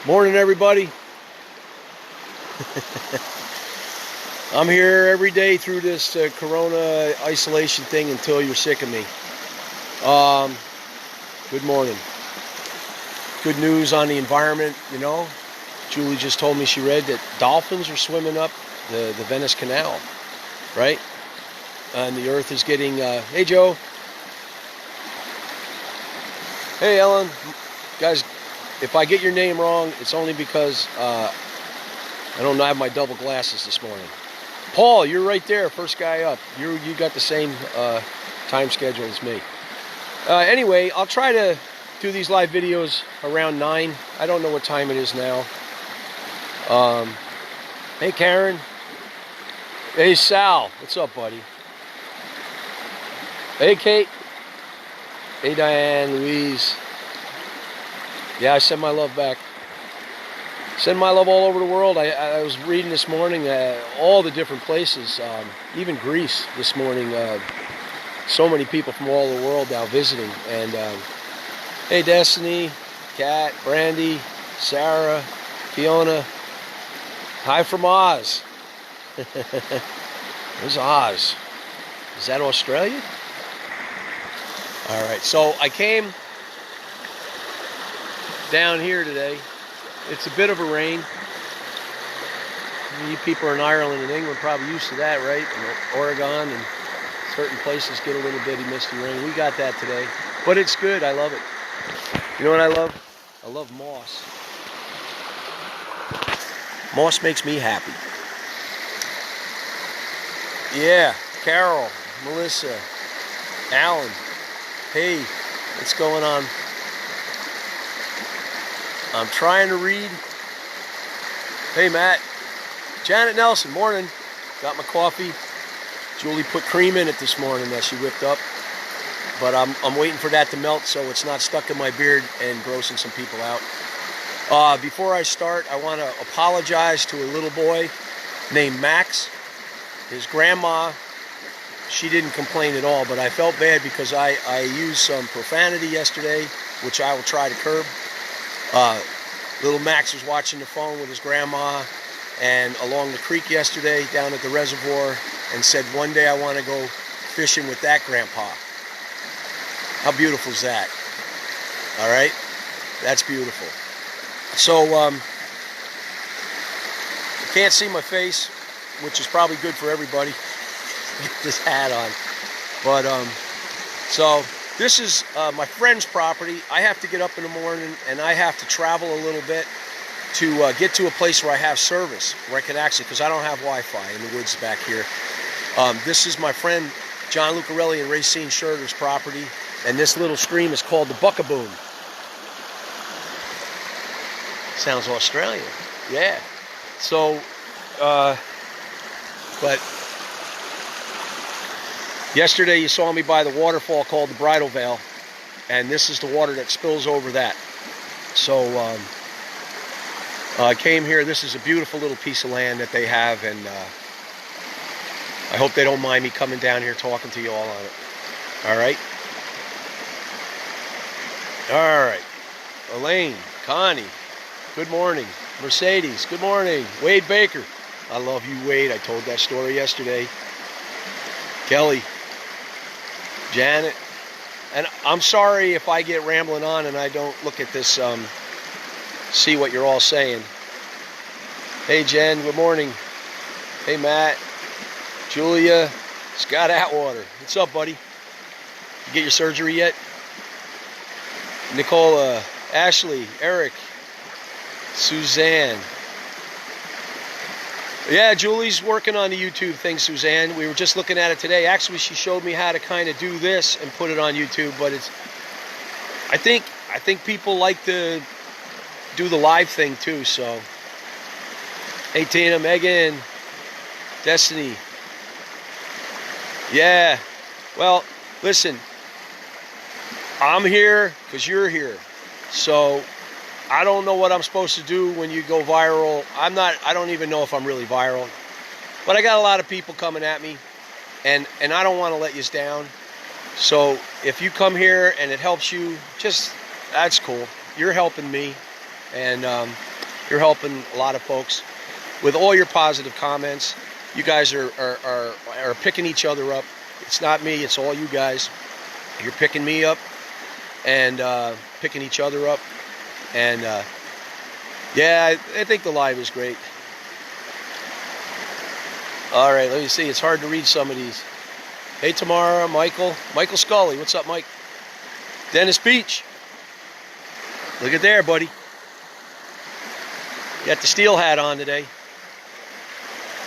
Morning, everybody. I'm here every day through this corona isolation thing until you're sick of me. Good morning. Good news on the environment, you know. Julie just told me she read that dolphins are swimming up the Venice Canal, right? And the earth is getting, hey Joe. Hey Ellen. Guys, if I get your name wrong, it's only because I don't have my double glasses this morning. Paul, you're right there, first guy up. You got the same time schedule as me. Anyway, I'll try to do these live videos around 9. I don't know what time it is now. Hey Karen. Hey Sal, what's up, buddy? Hey Kate. Hey Diane, Louise. Yeah, I send my love back. Send my love all over the world. I was reading this morning all the different places, even Greece this morning. So many people from all over the world now visiting. And hey, Destiny, Kat, Brandy, Sarah, Fiona. Hi from Oz. Where's Oz? Is that Australia? All right, so I came down here today. It's a bit of a rain. You people in Ireland and England probably used to that, right? And Oregon and certain places get a little bitty misty rain. We got that today, but it's good. I love it. You know what I love? I love moss. Moss makes me happy. Yeah, Carol, Melissa, Alan. Hey, what's going on? I'm trying to read. Hey, Matt. Janet Nelson, morning. Got my coffee. Julie put cream in it this morning that she whipped up. But I'm waiting for that to melt so it's not stuck in my beard and grossing some people out. Before I start, I want to apologize to a little boy named Max. His grandma, she didn't complain at all, but I felt bad because I used some profanity yesterday, which I will try to curb. Little Max was watching the phone with his grandma and along the creek yesterday down at the reservoir and said, one day I want to go fishing with that grandpa. How beautiful is that? All right? That's beautiful. So, you can't see my face, which is probably good for everybody. Get this hat on. But, so this is my friend's property. I have to get up in the morning and I have to travel a little bit to get to a place where I have service, where I can actually, because I don't have Wi-Fi in the woods back here. This is my friend John Lucarelli and Racine Schroeder's property, and this little stream is called the Buckaboom. Sounds Australian. Yeah. So, but yesterday you saw me by the waterfall called the Bridal Veil, and this is the water that spills over that. So I came here. This is a beautiful little piece of land that they have, and I hope they don't mind me coming down here talking to you all on it. All right? All right. Elaine, Connie, good morning. Mercedes, good morning. Wade Baker, I love you, Wade. I told that story yesterday. Kelly, Janet, and I'm sorry if I get rambling on and I don't look at this, see what you're all saying. Hey Jen, good morning. Hey Matt, Julia, Scott Atwater, what's up, buddy? You get your surgery yet? Nicola, Ashley, Eric, Suzanne. Yeah, Julie's working on the YouTube thing, Suzanne. We were just looking at it today. Actually, she showed me how to kind of do this and put it on YouTube, but it's, I think people like to do the live thing too, so. Hey Tina, Megan, Destiny. Yeah, well, listen, I'm here because you're here. So I don't know what I'm supposed to do when you go viral. I don't even know if I'm really viral. But I got a lot of people coming at me, and I don't want to let you down. So if you come here and it helps you, just, that's cool. You're helping me. And You're helping a lot of folks with all your positive comments. You guys are picking each other up. It's not me, it's all you guys. You're picking me up and picking each other up. And yeah, I think the live is great. All right, let me see. It's hard to read some of these. Hey, Tamara, Michael Scully. What's up, Mike? Dennis Beach. Look at there, buddy. You got the steel hat on today.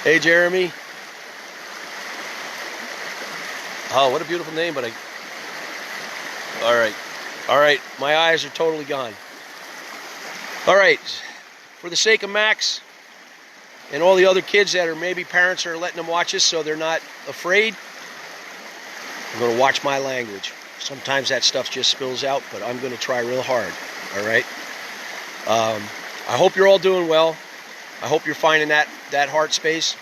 Hey, Jeremy. Oh, what a beautiful name, but all right. My eyes are totally gone. All right. For the sake of Max and all the other kids that are maybe parents are letting them watch this so they're not afraid, I'm going to watch my language. Sometimes that stuff just spills out, but I'm going to try real hard. All right. I hope you're all doing well. I hope you're finding that heart space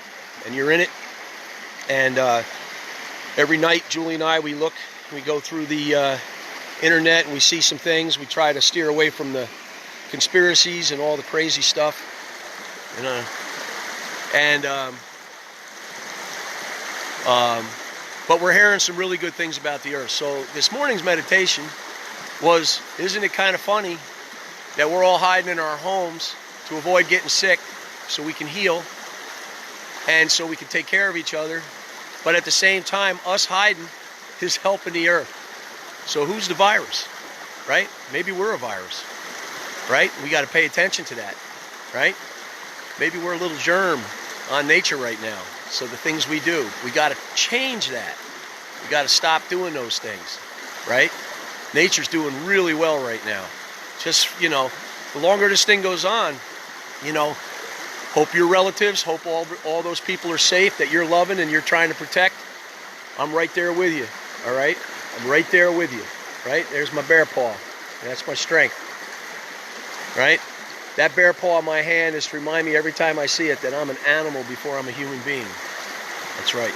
and you're in it. And every night, Julie and I, we go through the internet and we see some things. We try to steer away from the conspiracies and all the crazy stuff. But we're hearing some really good things about the earth. So this morning's meditation was, isn't it kind of funny that we're all hiding in our homes to avoid getting sick so we can heal and so we can take care of each other, but at the same time us hiding is helping the earth. So who's the virus, right? Maybe we're a virus, right? We got to pay attention to that, right? Maybe we're a little germ on nature right now. So the things we do, we got to change that. We got to stop doing those things, right? Nature's doing really well right now. Just, the longer this thing goes on, hope your relatives, hope all those people are safe that you're loving and you're trying to protect. I'm right there with you, all right? I'm right there with you, right? There's my bear paw. That's my strength, right? That bear paw in my hand is to remind me every time I see it that I'm an animal before I'm a human being. That's right.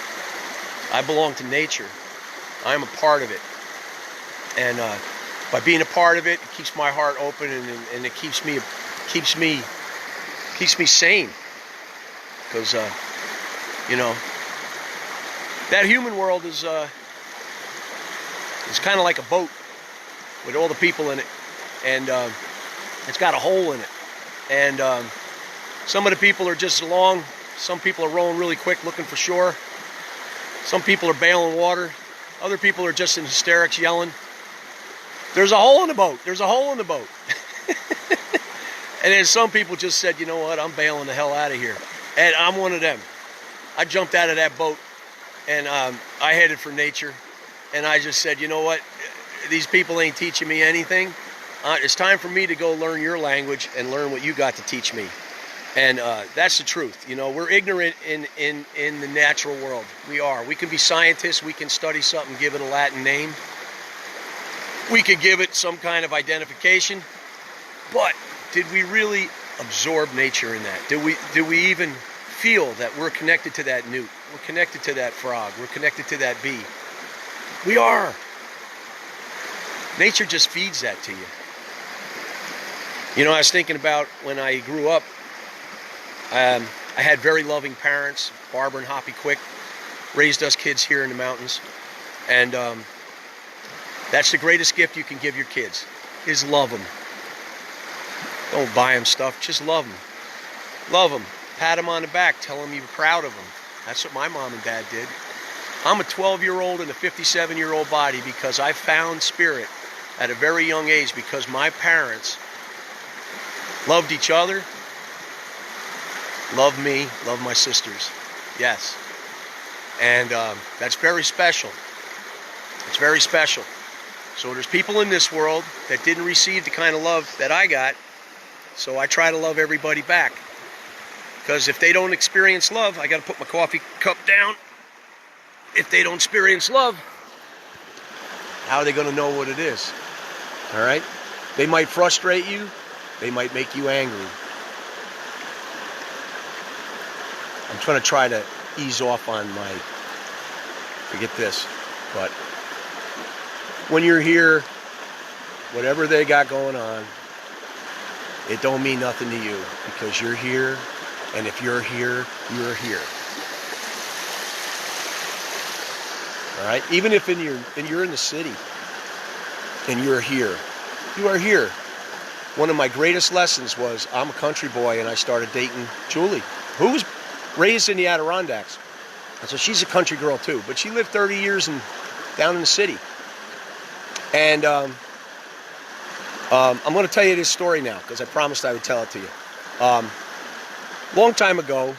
I belong to nature. I'm a part of it. And by being a part of it, it keeps my heart open and it keeps me sane. Because that human world is kind of like a boat with all the people in it, and it's got a hole in it. And some of the people are just along. Some people are rowing really quick, looking for shore. Some people are bailing water. Other people are just in hysterics, yelling, "There's a hole in the boat! There's a hole in the boat!" And then some people just said, "You know what? I'm bailing the hell out of here." And I'm one of them. I jumped out of that boat and I headed for nature. And I just said, "You know what? These people ain't teaching me anything. It's time for me to go learn your language and learn what you got to teach me." And that's the truth. We're ignorant in the natural world. We are. We can be scientists. We can study something, give it a Latin name. We could give it some kind of identification. But did we really absorb nature in that? Do we even feel that we're connected to that newt? We're connected to that frog. We're connected to that bee. We are. Nature just feeds that to you. I was thinking about when I grew up, I had very loving parents. Barbara and Hoppy Quick raised us kids here in the mountains. And that's the greatest gift you can give your kids, is love them. Don't buy them stuff, just love them. Love them. Pat them on the back, tell them you're proud of them. That's what my mom and dad did. I'm a 12-year-old in a 57-year-old body because I found spirit at a very young age because my parents loved each other, loved me, loved my sisters. Yes. And that's very special. It's very special. So there's people in this world that didn't receive the kind of love that I got, so I try to love everybody back. Because if they don't experience love, I got to put my coffee cup down. If they don't experience love, how are they going to know what it is? All right? They might frustrate you. They might make you angry. I'm trying to ease off on my, forget this, but when you're here, whatever they got going on, it don't mean nothing to you because you're here, and if you're here, you're here. All right? Even if you're in the city and you're here, you are here. One of my greatest lessons was I'm a country boy and I started dating Julie, who was raised in the Adirondacks. And so she's a country girl too, but she lived 30 years down in the city. And I'm going to tell you this story now because I promised I would tell it to you. Long time ago,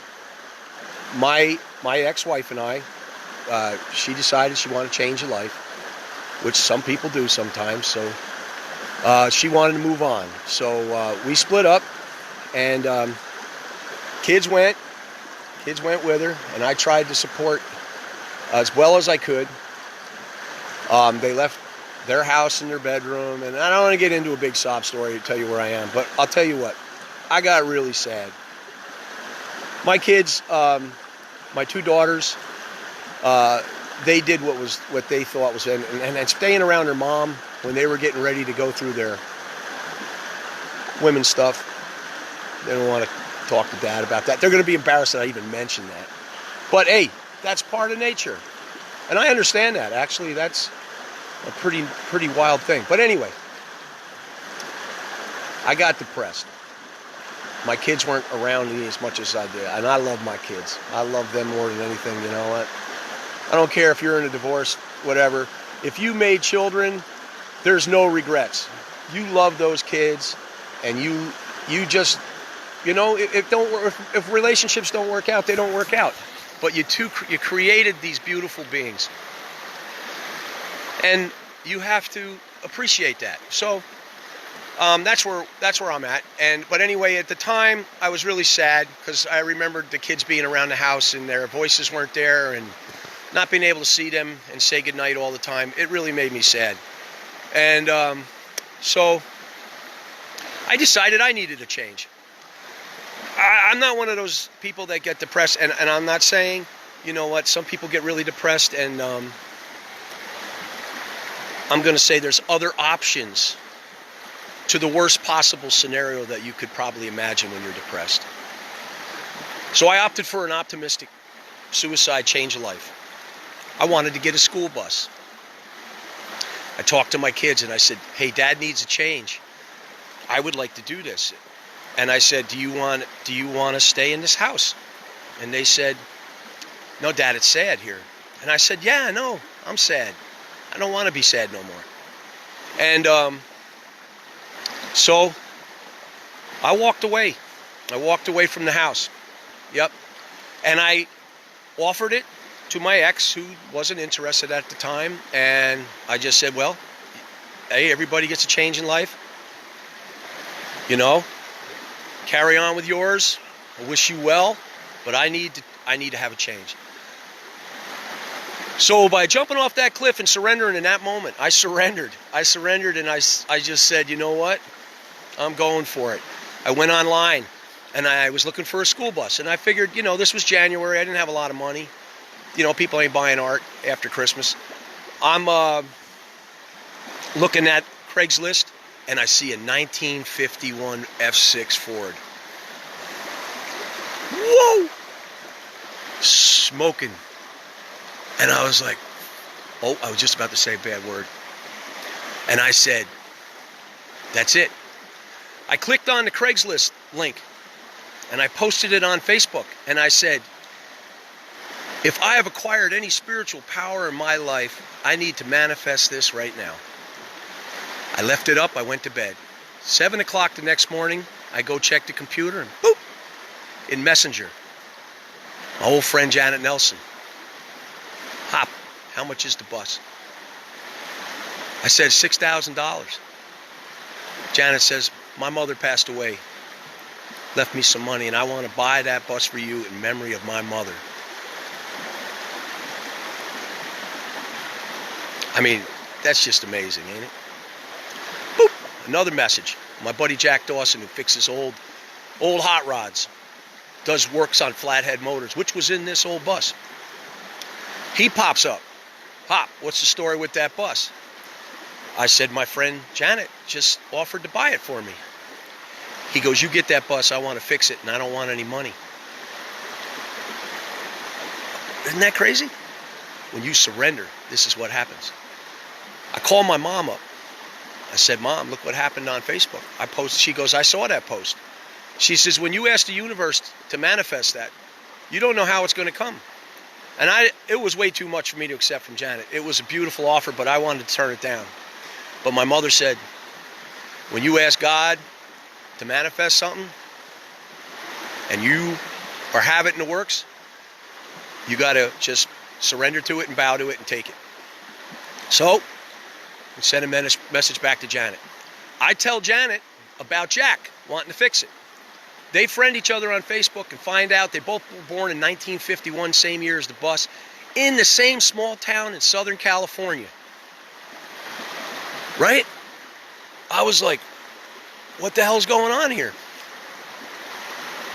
my ex-wife and I, she decided she wanted to change her life, which some people do sometimes. So she wanted to move on. So we split up, and kids went with her, and I tried to support as well as I could. They left their house and their bedroom, and I don't want to get into a big sob story to tell you where I am, but I'll tell you what, I got really sad. My kids, my two daughters, they did what they thought was, and staying around their mom when they were getting ready to go through their women's stuff. They don't want to talk to Dad about that. They're going to be embarrassed that I even mentioned that. But hey, that's part of nature, and I understand that. Actually, that's a pretty wild thing. But anyway, I got depressed. My kids weren't around me as much as I did, and I love my kids. I love them more than anything. You know what? I don't care if you're in a divorce, whatever. If you made children, there's no regrets. You love those kids, and you just, you know, if relationships don't work out, they don't work out. But you created these beautiful beings, and you have to appreciate that. So that's where I'm at. But anyway, at the time, I was really sad because I remembered the kids being around the house and their voices weren't there, and not being able to see them and say goodnight all the time. It really made me sad. And so I decided I needed a change. I'm not one of those people that get depressed, and I'm not saying, you know what, some people get really depressed, and I'm going to say there's other options to the worst possible scenario that you could probably imagine when you're depressed. So I opted for an optimistic suicide change of life. I wanted to get a school bus. I talked to my kids and I said, hey, Dad needs a change. I would like to do this. And I said, do you want to stay in this house? And they said, no, Dad, it's sad here. And I said, yeah, no, I'm sad. I don't want to be sad no more. And so I walked away. I walked away from the house. Yep. And I offered it to my ex, who wasn't interested at the time. And I just said, well, hey, everybody gets a change in life. You know, carry on with yours. I wish you well, but I need to have a change. So by jumping off that cliff and surrendering in that moment, I surrendered, and I just said, you know what? I'm going for it. I went online, and I was looking for a school bus, and I figured, you know, this was January. I didn't have a lot of money. You know, people ain't buying art after Christmas. I'm looking at Craigslist, and I see a 1951 F6 Ford. Whoa! Smoking. And I was like, oh, I was just about to say a bad word. And I said, that's it. I clicked on the Craigslist link, and I posted it on Facebook, and I said, if I have acquired any spiritual power in my life, I need to manifest this right now. I left it up, I went to bed. 7 o'clock the next morning, I go check the computer, and boop, in Messenger, my old friend Janet Nelson. Hop, how much is the bus? I said $6,000. Janet says, my mother passed away, left me some money, and I want to buy that bus for you in memory of my mother. I mean, that's just amazing, ain't it? Boop, another message. My buddy Jack Dawson, who fixes old hot rods, works on flathead motors, which was in this old bus. He pops up. Pop, what's the story with that bus? I said, my friend Janet just offered to buy it for me. He goes, you get that bus, I want to fix it, and I don't want any money. Isn't that crazy? When you surrender, this is what happens. I called my mom up. I said, Mom, look what happened on Facebook. I posted. She goes, I saw that post. She says, when you ask the universe to manifest that, you don't know how it's going to come. And it was way too much for me to accept from Janet. It was a beautiful offer, but I wanted to turn it down. But my mother said, when you ask God to manifest something, and you have it in the works, you got to just surrender to it and bow to it and take it. So, I sent a message back to Janet. I tell Janet about Jack wanting to fix it. They friend each other on Facebook and find out they both were born in 1951, same year as the bus, in the same small town in Southern California. Right? I was like, what the hell's going on here?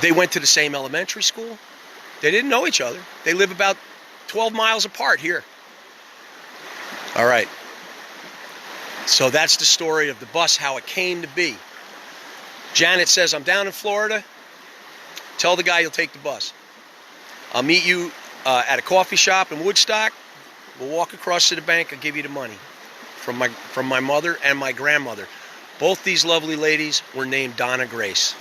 They went to the same elementary school. They didn't know each other. They live about 12 miles apart here. All right. So that's the story of the bus, how it came to be. Janet says, I'm down in Florida. Tell the guy you'll take the bus. I'll meet you at a coffee shop in Woodstock. We'll walk across to the bank. I'll give you the money. From my mother and my grandmother. Both these lovely ladies were named Donna Grace.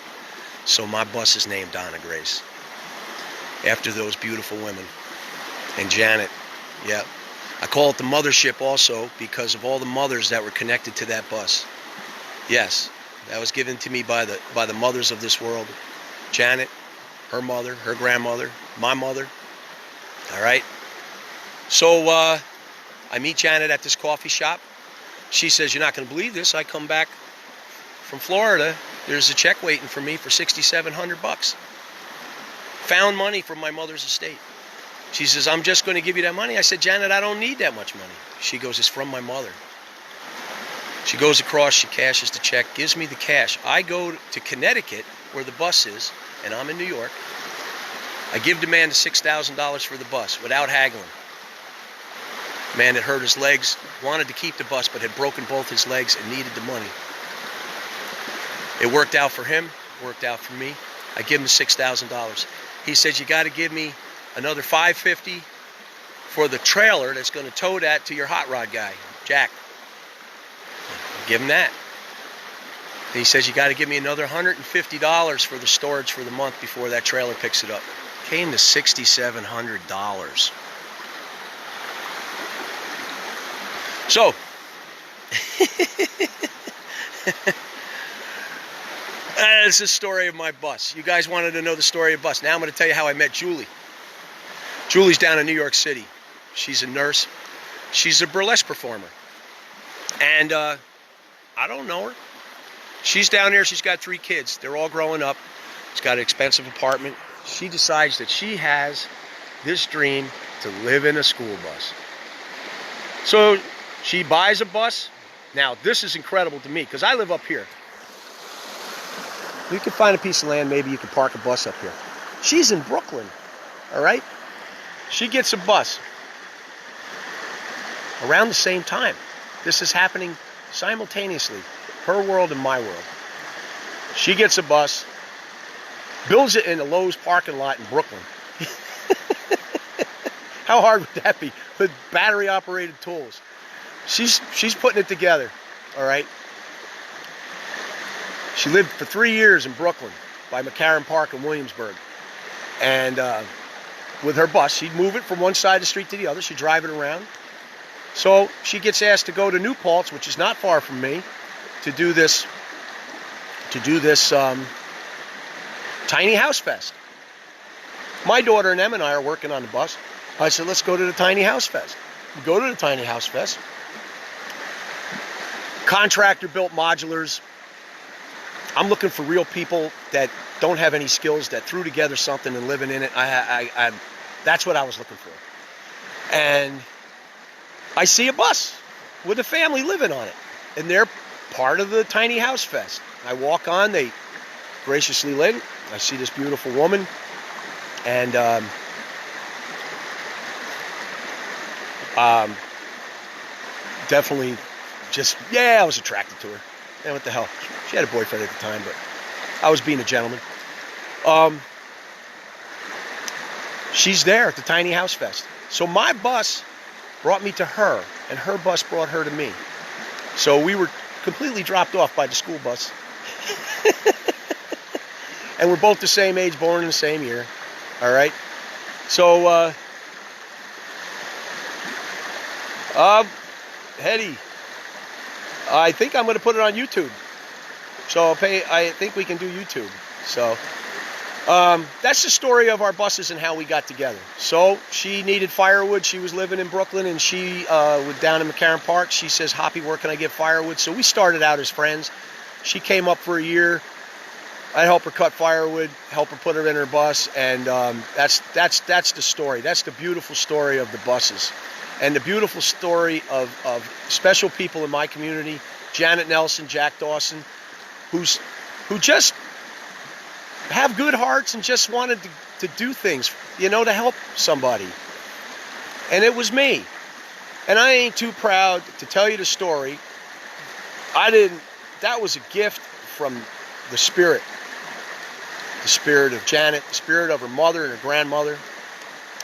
So my bus is named Donna Grace. After those beautiful women. And Janet, yeah. I call it the mothership also because of all the mothers that were connected to that bus. Yes, that was given to me by the mothers of this world. Janet, her mother, her grandmother, my mother. All right. So I meet Janet at this coffee shop. She says, you're not going to believe this. I come back from Florida. There's a check waiting for me for $6,700. Found money from my mother's estate. She says, I'm just going to give you that money. I said, Janet, I don't need that much money. She goes, it's from my mother. She goes across, she cashes the check, gives me the cash. I go to Connecticut, where the bus is, and I'm in New York. I give the man the $6,000 for the bus without haggling. Man had hurt his legs, wanted to keep the bus, but had broken both his legs and needed the money. It worked out for him, worked out for me. I give him the $6,000. He says, you got to give me another $550 for the trailer that's going to tow that to your hot rod guy, Jack. Give him that. And he says, you got to give me another $150 for the storage for the month before that trailer picks it up. Came to $6,700. So, that's the story of my bus. You guys wanted to know the story of bus. Now I'm going to tell you how I met Julie. Julie's down in New York City. She's a nurse. She's a burlesque performer. And I don't know her. She's down there. She's got 3 kids. They're all growing up. She's got an expensive apartment. She decides that she has this dream to live in a school bus. So she buys a bus. Now, this is incredible to me because I live up here. You can find a piece of land, maybe you can park a bus up here. She's in Brooklyn, all right? She gets a bus around the same time. This is happening simultaneously, her world and my world. She gets a bus, builds it in a Lowe's parking lot in Brooklyn. How hard would that be? With battery-operated tools. She's putting it together, all right? She lived for 3 years in Brooklyn by McCarran Park in Williamsburg. And with her bus, she'd move it from one side of the street to the other. She'd drive it around. So she gets asked to go to New Paltz, which is not far from me, to do this tiny house fest. My daughter and Em and I are working on the bus. I said, let's go to the tiny house fest. We go to the tiny house fest. Contractor built modulars. I'm looking for real people that don't have any skills, that threw together something and living in it. That's what I was looking for. And I see a bus with a family living on it. And they're part of the tiny house fest. I walk on, they graciously let it. I see this beautiful woman. And definitely just, I was attracted to her. And what the hell? She had a boyfriend at the time, but I was being a gentleman. She's there at the Tiny House Fest. So my bus brought me to her, and her bus brought her to me. So we were completely dropped off by the school bus. And we're both the same age, born in the same year. All right. So, Hetty, I think I'm going to put it on YouTube. So I think we can do YouTube. So that's the story of our buses and how we got together. So she needed firewood. She was living in Brooklyn, and she was down in McCarran Park. She says, Hoppy, where can I get firewood? So we started out as friends. She came up for a year. I help her cut firewood, help her put her in her bus, and that's the story. That's the beautiful story of the buses, and the beautiful story of special people in my community, Janet Nelson, Jack Dawson, who just have good hearts and just wanted to do things, you know, to help somebody. And it was me. And I ain't too proud to tell you the story. That was a gift from the spirit. The spirit of Janet, the spirit of her mother and her grandmother.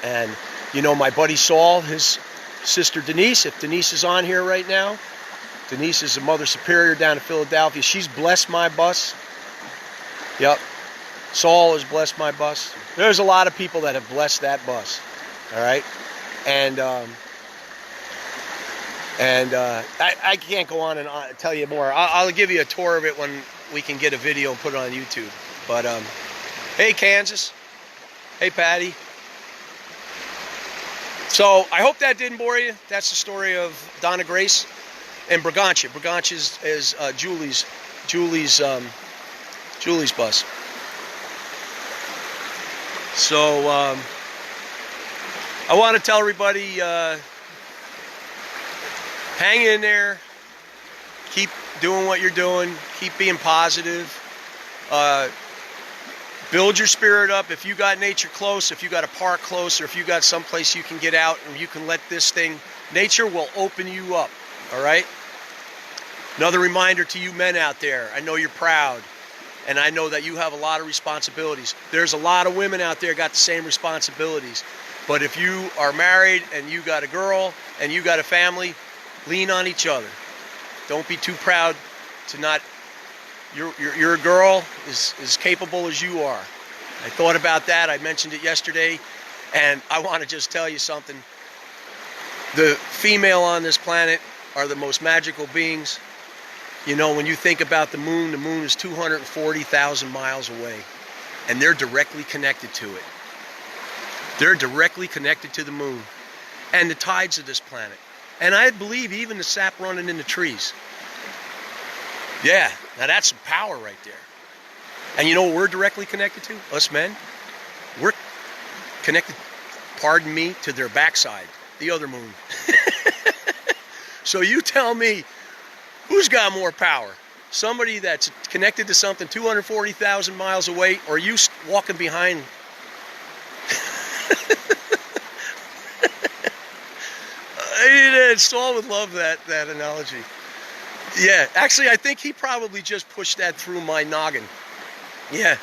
And, you know, my buddy Saul, his sister Denise, if Denise is on here right now, Denise is a Mother Superior down in Philadelphia. She's blessed my bus. Yep. Saul has blessed my bus. There's a lot of people that have blessed that bus. All right. And I can't go on and tell you more. I'll give you a tour of it when we can get a video and put it on YouTube. But hey, Kansas. Hey, Patty. So I hope that didn't bore you. That's the story of Donna Grace and Bragantia. Bragantia is Julie's bus. So I want to tell everybody, hang in there. Keep doing what you're doing. Keep being positive. Build your spirit up. If you got nature close, if you got a park close, or if you got someplace you can get out and you can let this thing, nature will open you up, all right? Another reminder to you men out there, I know you're proud, and I know that you have a lot of responsibilities. There's a lot of women out there got the same responsibilities. But if you are married and you got a girl and you got a family, lean on each other. Don't be too proud to not. Your girl is as capable as you are. I thought about that. I mentioned it yesterday. And I want to just tell you something. The female on this planet are the most magical beings. You know, when you think about the moon is 240,000 miles away. And they're directly connected to it. They're directly connected to the moon. And the tides of this planet. And I believe even the sap running in the trees. Yeah, now that's some power right there. And you know what we're directly connected to? Us men? We're connected, pardon me, to their backside, the other moon. So you tell me, who's got more power? Somebody that's connected to something 240,000 miles away, or you walking behind? Saul would love that analogy. Yeah, actually, I think he probably just pushed that through my noggin. Yeah.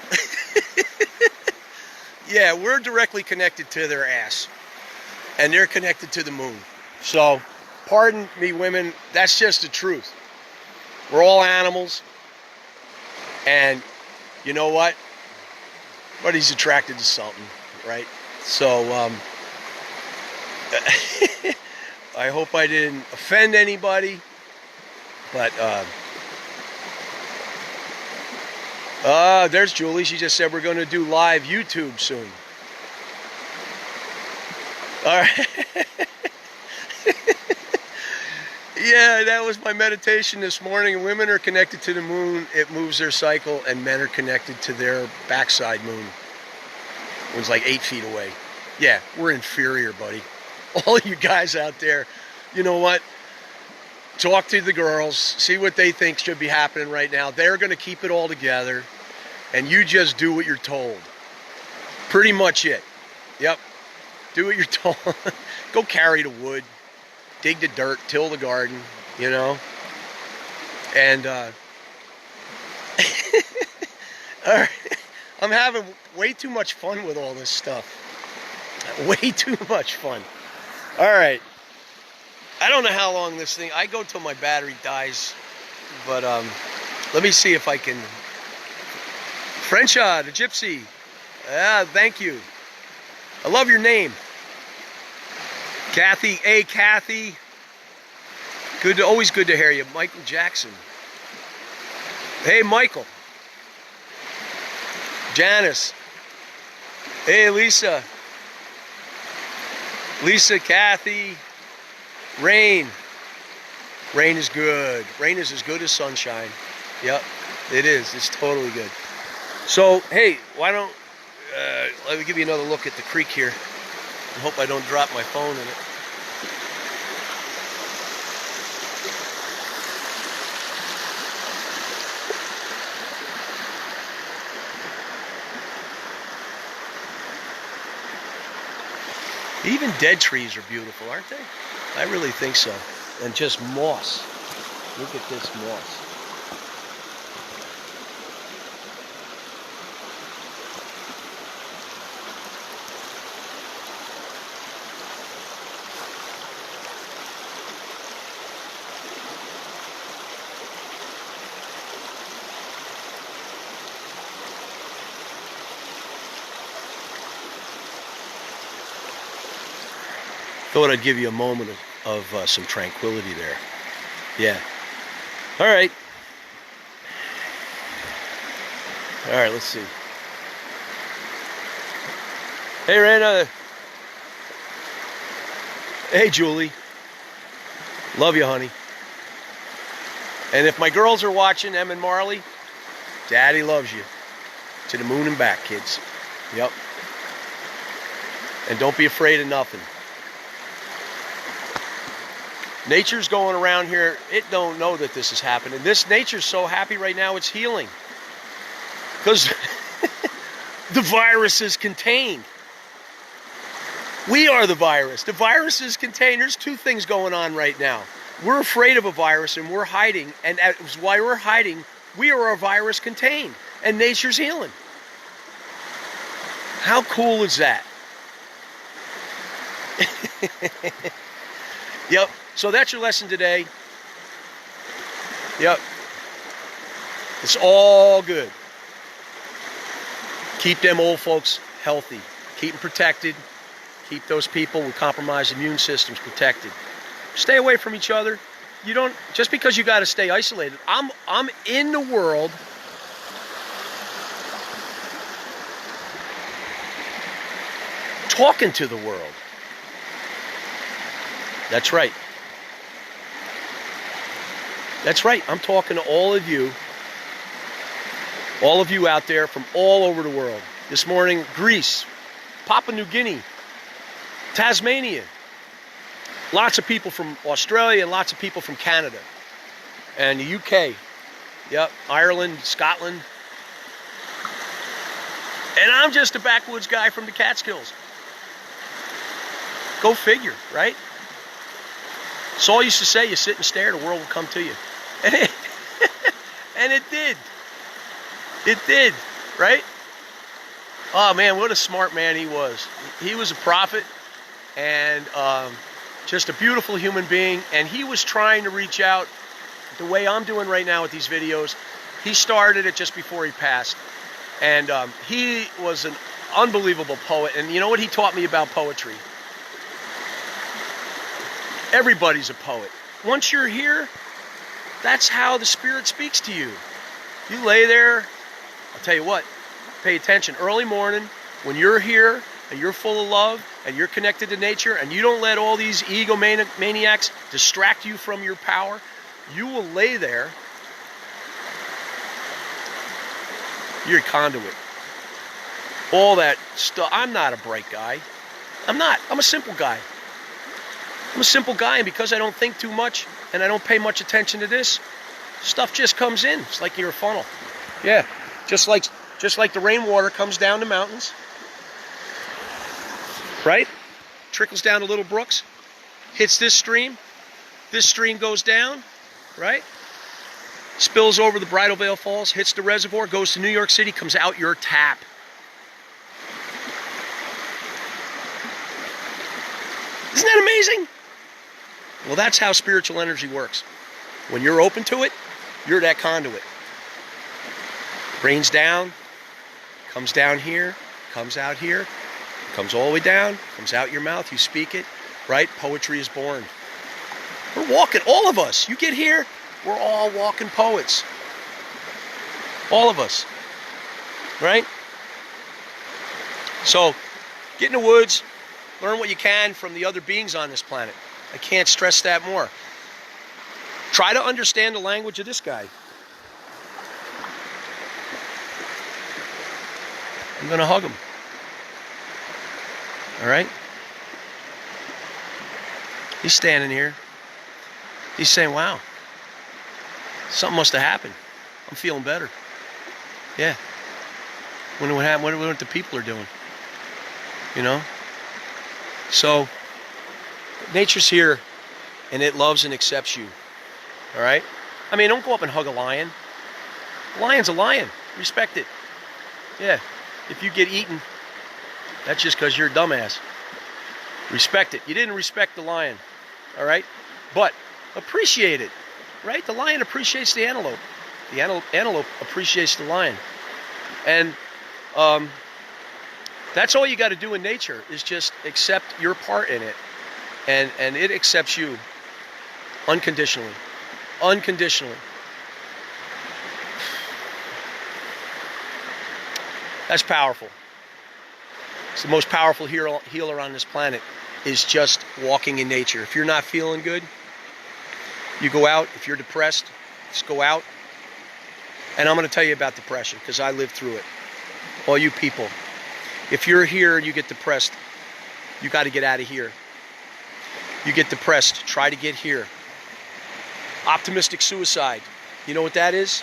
Yeah, we're directly connected to their ass. And they're connected to the moon. So, pardon me, women, that's just the truth. We're all animals. And you know what? Everybody's attracted to something, right? So, I hope I didn't offend anybody. But, there's Julie. She just said we're going to do live YouTube soon. All right. Yeah, that was my meditation this morning. Women are connected to the moon. It moves their cycle. And men are connected to their backside moon. It was like 8 feet away. Yeah, we're inferior, buddy. All you guys out there, you know what? Talk to the girls, see what they think should be happening right now. They're going to keep it all together, and you just do what you're told. Pretty much it. Yep. Do what you're told. Go carry the wood, dig the dirt, till the garden, you know. And All right. I'm having way too much fun with all this stuff. Way too much fun. All right. I don't know how long this thing... I go till my battery dies. But let me see if I can... Frencha, the gypsy. Yeah, thank you. I love your name. Kathy. Hey, Kathy. Always good to hear you. Michael Jackson. Hey, Michael. Janice. Hey, Lisa. Lisa, Kathy. Rain. Rain is good. Rain is as good as sunshine. Yep, it is. It's totally good. So, hey, why don't... let me give you another look at the creek here. I hope I don't drop my phone in it. Even dead trees are beautiful, aren't they? I really think so. And just moss. Look at this moss. Thought I'd give you a moment of some tranquility there. Yeah. All right. All right, let's see. Hey, Rana. Hey, Julie. Love you, honey. And if my girls are watching, Em and Marley, Daddy loves you. To the moon and back, kids. Yep. And don't be afraid of nothing. Nature's going around here. It don't know that this is happening. Nature's so happy right now, it's healing. Because the virus is contained. We are the virus. The virus is contained. There's two things going on right now. We're afraid of a virus and we're hiding. And that's why we're hiding. We are a virus contained. And nature's healing. How cool is that? Yep. So that's your lesson today. Yep. It's all good. Keep them old folks healthy. Keep them protected. Keep those people with compromised immune systems protected. Stay away from each other. You don't, just because you got to stay isolated. I'm in the world. Talking to the world. That's right. That's right. I'm talking to all of you out there from all over the world. This morning, Greece, Papua New Guinea, Tasmania, lots of people from Australia and lots of people from Canada and the UK, yep, Ireland, Scotland. And I'm just a backwoods guy from the Catskills. Go figure, right? Saul used to say, you sit and stare, the world will come to you. And it did. It did, right? Oh, man, what a smart man he was. He was a prophet and just a beautiful human being. And he was trying to reach out the way I'm doing right now with these videos. He started it just before he passed. And he was an unbelievable poet. And you know what he taught me about poetry? Everybody's a poet. Once you're here, that's how the Spirit speaks to you. You lay there, I'll tell you what, pay attention. Early morning, when you're here and you're full of love and you're connected to nature and you don't let all these egomaniacs distract you from your power, you will lay there. You're a conduit. All that stuff. I'm not a bright guy. I'm not. I'm a simple guy. I'm a simple guy, and because I don't think too much and I don't pay much attention to this, stuff just comes in. It's like you're a funnel. Yeah, just like the rainwater comes down the mountains, right? Trickles down to little brooks, hits this stream goes down, right? spills over the Bridal Veil Falls, hits the reservoir, goes to New York City, comes out your tap. Isn't that amazing? Well, that's how spiritual energy works. When you're open to it, you're that conduit. Rains down, comes down here, comes out here, comes all the way down, comes out your mouth, you speak it, right? Poetry is born. We're walking, all of us. You get here, we're all walking poets. All of us, right? So, get in the woods, learn what you can from the other beings on this planet. I can't stress that more. Try to understand the language of this guy. I'm going to hug him. All right? He's standing here. He's saying, wow, something must have happened. I'm feeling better. Yeah. Wonder what happened. Wonder what the people are doing. You know? So, nature's here, and it loves and accepts you. All right? I mean, don't go up and hug a lion. A lion's a lion. Respect it. Yeah. If you get eaten, that's just because you're a dumbass. Respect it. You didn't respect the lion. All right? But appreciate it. Right? The lion appreciates the antelope. The antelope appreciates the lion. And that's all you got to do in nature is just accept your part in it. And it accepts you unconditionally. Unconditionally. That's powerful. It's the most powerful healer on this planet is just walking in nature. If you're not feeling good, you go out. If you're depressed, just go out. And I'm going to tell you about depression because I lived through it. All you people, if you're here and you get depressed, you got to get out of here. You get depressed, try to get here. Optimistic suicide. You know what that is?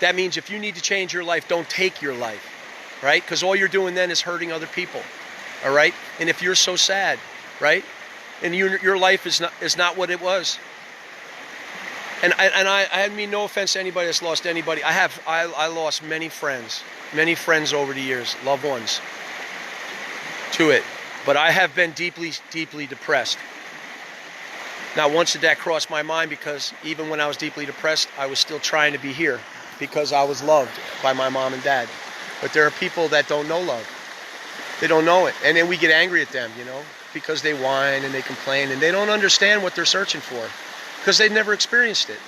That means if you need to change your life, don't take your life. Right? Because all you're doing then is hurting other people. All right? And if you're so sad, right? And your life is not what it was. And I mean no offense to anybody that's lost anybody. I lost many friends over the years, loved ones, to it. But I have been deeply, deeply depressed. Not once did that cross my mind because even when I was deeply depressed, I was still trying to be here because I was loved by my mom and dad. But there are people that don't know love. They don't know it. And then we get angry at them, you know, because they whine and they complain and they don't understand what they're searching for because they've never experienced it.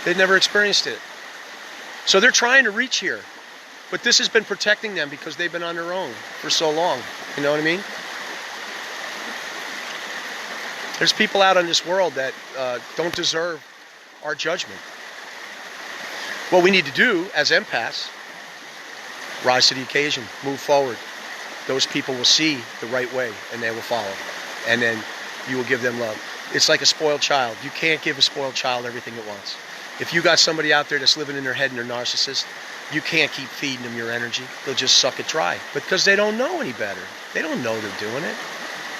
They've never experienced it. So they're trying to reach here. But this has been protecting them because they've been on their own for so long. You know what I mean? There's people out in this world that don't deserve our judgment. What we need to do as empaths, rise to the occasion, move forward. Those people will see the right way and they will follow. And then you will give them love. It's like a spoiled child. You can't give a spoiled child everything it wants. If you got somebody out there that's living in their head and they're narcissist, you can't keep feeding them your energy. They'll just suck it dry because they don't know any better. They don't know they're doing it.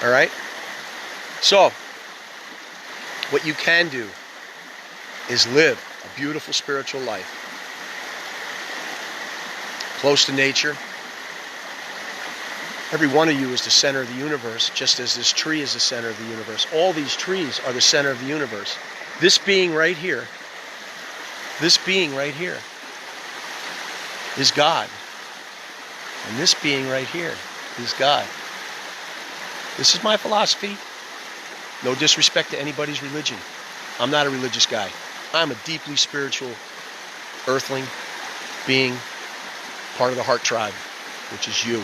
All right? So, what you can do is live a beautiful spiritual life. Close to nature. Every one of you is the center of the universe, just as this tree is the center of the universe. All these trees are the center of the universe. This being right here is God. And this being right here is God. This is my philosophy. No disrespect to anybody's religion. I'm not a religious guy. I'm a deeply spiritual earthling being, part of the heart tribe, which is you.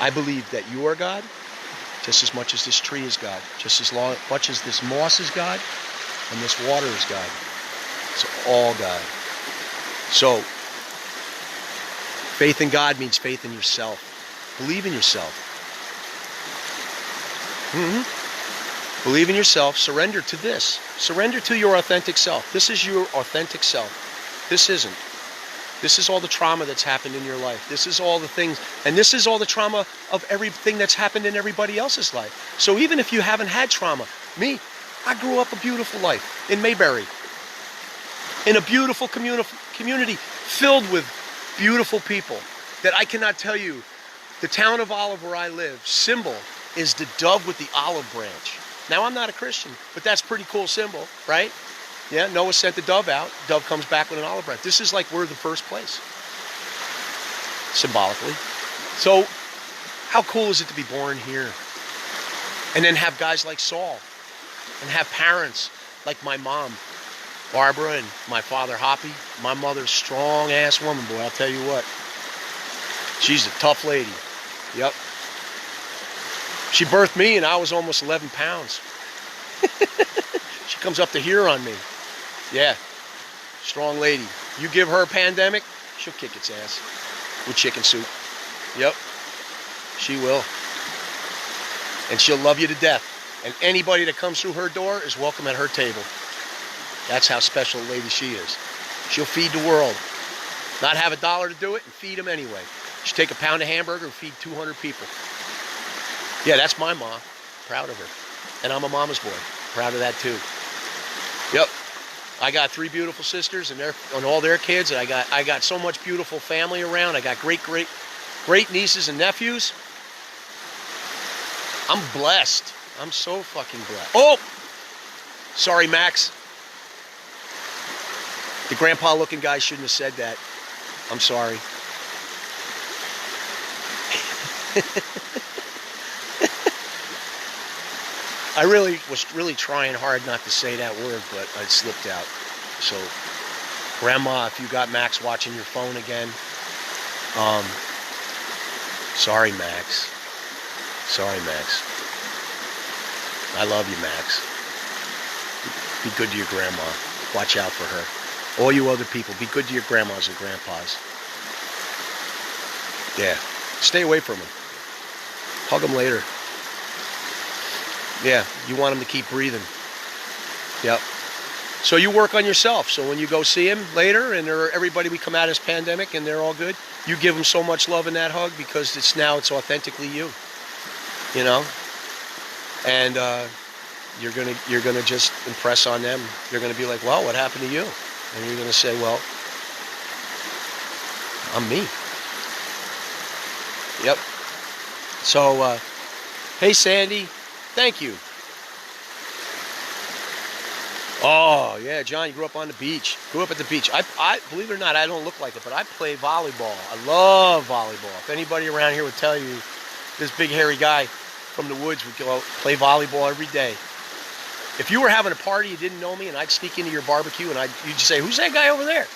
I believe that you are God just as much as this tree is God, just as much as this moss is God and this water is God. It's all God. So, faith in God means faith in yourself. Believe in yourself. Believe in yourself. Surrender to this. Surrender to your authentic self. This is your authentic self. This isn't. This is all the trauma that's happened in your life. This is all the things, and this is all the trauma of everything that's happened in everybody else's life. So even if you haven't had trauma, I grew up a beautiful life in Mayberry. in a beautiful community filled with beautiful people that I cannot tell you. The town of Olive where I live, symbol is the dove with the olive branch. Now, I'm not a Christian, but that's a pretty cool symbol, right? Yeah, Noah sent the dove out. Dove comes back with an olive branch. This is like we're the first place, symbolically. So how cool is it to be born here? And then have guys like Saul, and have parents like my mom, Barbara, and my father, Hoppy. My mother's strong-ass woman, boy, I'll tell you what. She's a tough lady. Yep. She birthed me, and I was almost 11 pounds. She comes up to here on me. Yeah, strong lady. You give her a pandemic, she'll kick its ass with chicken soup. Yep, she will. And she'll love you to death. And anybody that comes through her door is welcome at her table. That's how special a lady she is. She'll feed the world. Not have $1 to do it and feed them anyway. She'll take a pound of hamburger and feed 200 people. Yeah, that's my mom. Proud of her. And I'm a mama's boy. Proud of that too. Yep. I got 3 beautiful sisters and all their kids. And I got so much beautiful family around. I got great nieces and nephews. I'm blessed. I'm so fucking blessed. Oh! Sorry, Max. The grandpa-looking guy shouldn't have said that. I'm sorry. I was really trying hard not to say that word, but I slipped out. So, Grandma, if you got Max watching your phone again, sorry, Max. Sorry, Max. I love you, Max. Be good to your grandma. Watch out for her. All you other people, be good to your grandmas and grandpas. Yeah. Stay away from them. Hug them later. Yeah, you want them to keep breathing. Yep. So you work on yourself. So when you go see him later and everybody, we come out of this pandemic and they're all good, you give them so much love in that hug because it's authentically you. You know? And you're gonna just impress on them. You're gonna be like, well, what happened to you? And you're gonna say, well, I'm me. Yep. So, hey, Sandy, thank you. Oh, yeah, John, you grew up on the beach. Grew up at the beach. I believe it or not, I don't look like it, but I play volleyball. I love volleyball. If anybody around here would tell you, this big hairy guy from the woods would go play volleyball every day. If you were having a party, you didn't know me, and I'd sneak into your barbecue, and you'd just say, who's that guy over there?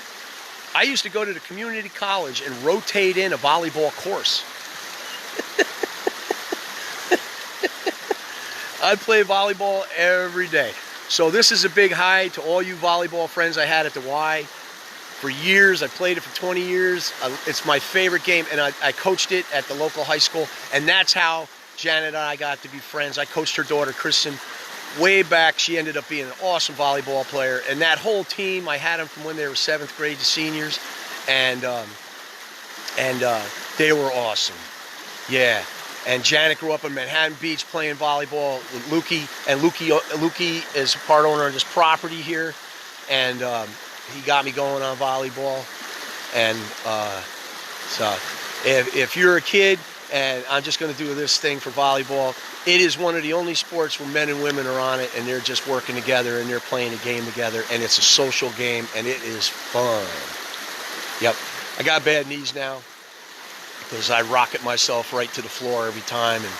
I used to go to the community college and rotate in a volleyball course. I'd play volleyball every day. So this is a big hi to all you volleyball friends I had at the Y. For years, I played it for 20 years. It's my favorite game, and I coached it at the local high school, and that's how Janet and I got to be friends. I coached her daughter, Kristen, way back. She ended up being an awesome volleyball player, and that whole team, I had them from when they were 7th grade to seniors, and they were awesome. Yeah. And Janet grew up in Manhattan Beach playing volleyball with Lukey, and Lukey is part owner of this property here, and he got me going on volleyball. And so if you're a kid, and I'm just going to do this thing for volleyball, it is one of the only sports where men and women are on it, and they're just working together, and they're playing a game together, and it's a social game, and it is fun. Yep. I got bad knees now, because I rocket myself right to the floor every time, and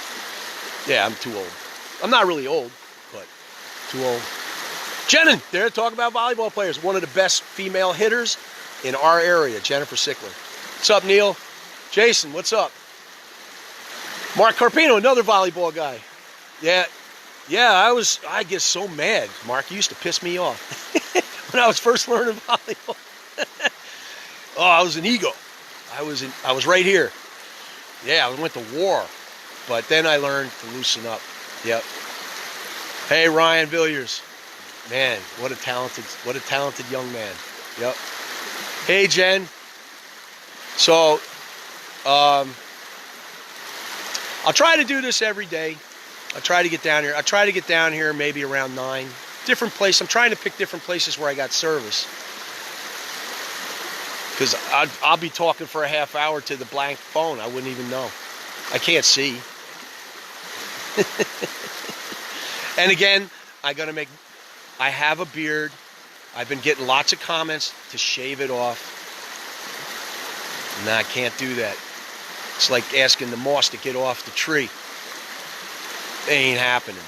yeah, I'm too old. I'm not really old, but too old. Jenin, there to talk about volleyball players. One of the best female hitters in our area, Jennifer Sickler. What's up, Neil? Jason, what's up? Mark Carpino, another volleyball guy. Yeah, I get so mad. Mark, you used to piss me off when I was first learning volleyball. Oh, I was an ego. I was right here. Yeah, I went to war. But then I learned to loosen up. Yep. Hey, Ryan Villiers. Man, what a talented young man. Yep. Hey, Jen. So, I'll try to do this every day. I try to get down here. I try to get down here maybe around 9. Different place. I'm trying to pick different places where I got service. Because I'll be talking for a half hour to the blank phone. I wouldn't even know. I can't see. And again, I have a beard. I've been getting lots of comments to shave it off. Nah, I can't do that. It's like asking the moss to get off the tree. It ain't happening.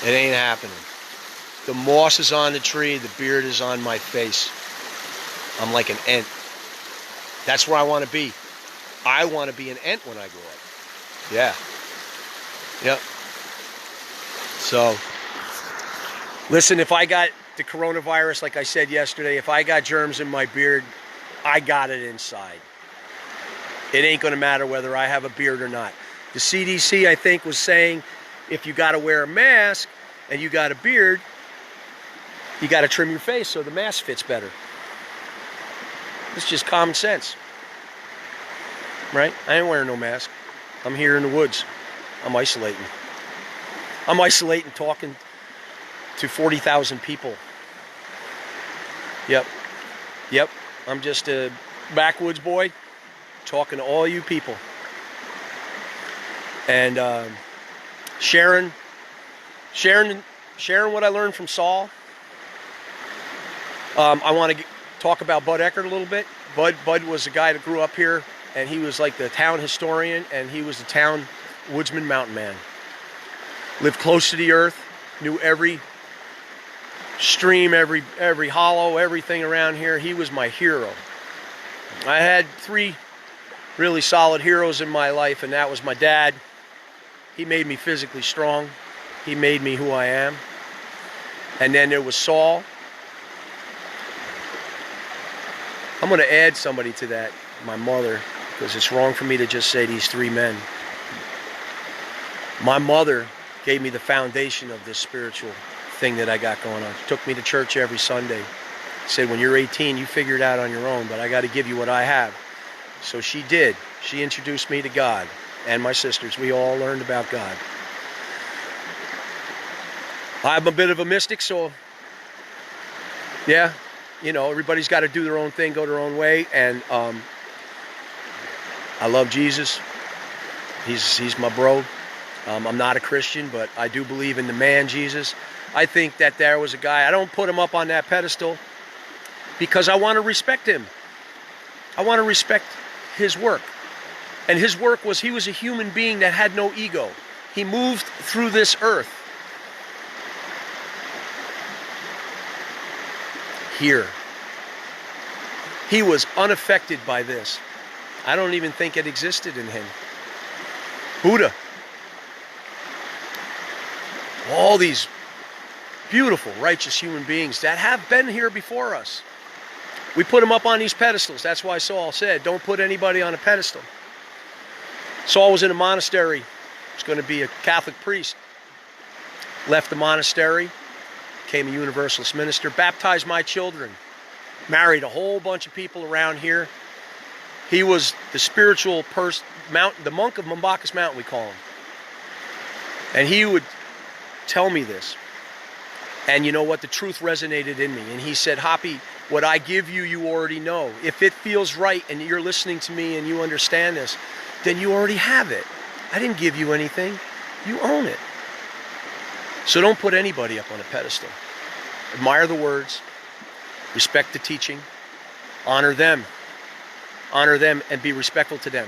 It ain't happening. The moss is on the tree, the beard is on my face. I'm like an ant. That's where I want to be. I want to be an ant when I grow up. Yeah. Yep. So, listen, if I got the coronavirus, like I said yesterday, if I got germs in my beard, I got it inside. It ain't going to matter whether I have a beard or not. The CDC, I think, was saying if you got to wear a mask and you got a beard, you got to trim your face so the mask fits better. It's just common sense. Right? I ain't wearing no mask. I'm here in the woods. I'm isolating. I'm isolating, talking to 40,000 people. Yep. Yep. I'm just a backwoods boy talking to all you people. And sharing what I learned from Saul. I want to talk about Bud Eckert a little bit. Bud was a guy that grew up here, and he was like the town historian, and he was the town woodsman, mountain man. Lived close to the earth, knew every stream, every hollow, everything around here. He was my hero. I had 3 really solid heroes in my life, and that was my dad. He made me physically strong. He made me who I am. And then there was Saul. I'm going to add somebody to that, my mother, because it's wrong for me to just say these 3 men. My mother gave me the foundation of this spiritual thing that I got going on. She took me to church every Sunday. Said, when you're 18, you figure it out on your own, but I got to give you what I have. So she did. She introduced me to God, and my sisters. We all learned about God. I'm a bit of a mystic, so yeah, you know, everybody's got to do their own thing, go their own way, and I love Jesus. He's my bro. I'm not a Christian, but I do believe in the man Jesus. I think that there was a guy, I don't put him up on that pedestal because I want to respect him. I want to respect his work. And his work was, he was a human being that had no ego. He moved through this earth. Here. He was unaffected by this. I don't even think it existed in him. Buddha. All these beautiful, righteous human beings that have been here before us. We put them up on these pedestals. That's why Saul said, don't put anybody on a pedestal. Saul was in a monastery. He was going to be a Catholic priest. Left the monastery, became a Universalist minister, baptized my children, married a whole bunch of people around here. He was the spiritual person, the monk of Mambacas Mountain, we call him. And he would tell me this. And you know what? The truth resonated in me. And he said, Hoppy, what I give you, you already know. If it feels right and you're listening to me and you understand this, then you already have it. I didn't give you anything. You own it. So don't put anybody up on a pedestal. Admire the words. Respect the teaching. Honor them. Honor them and be respectful to them.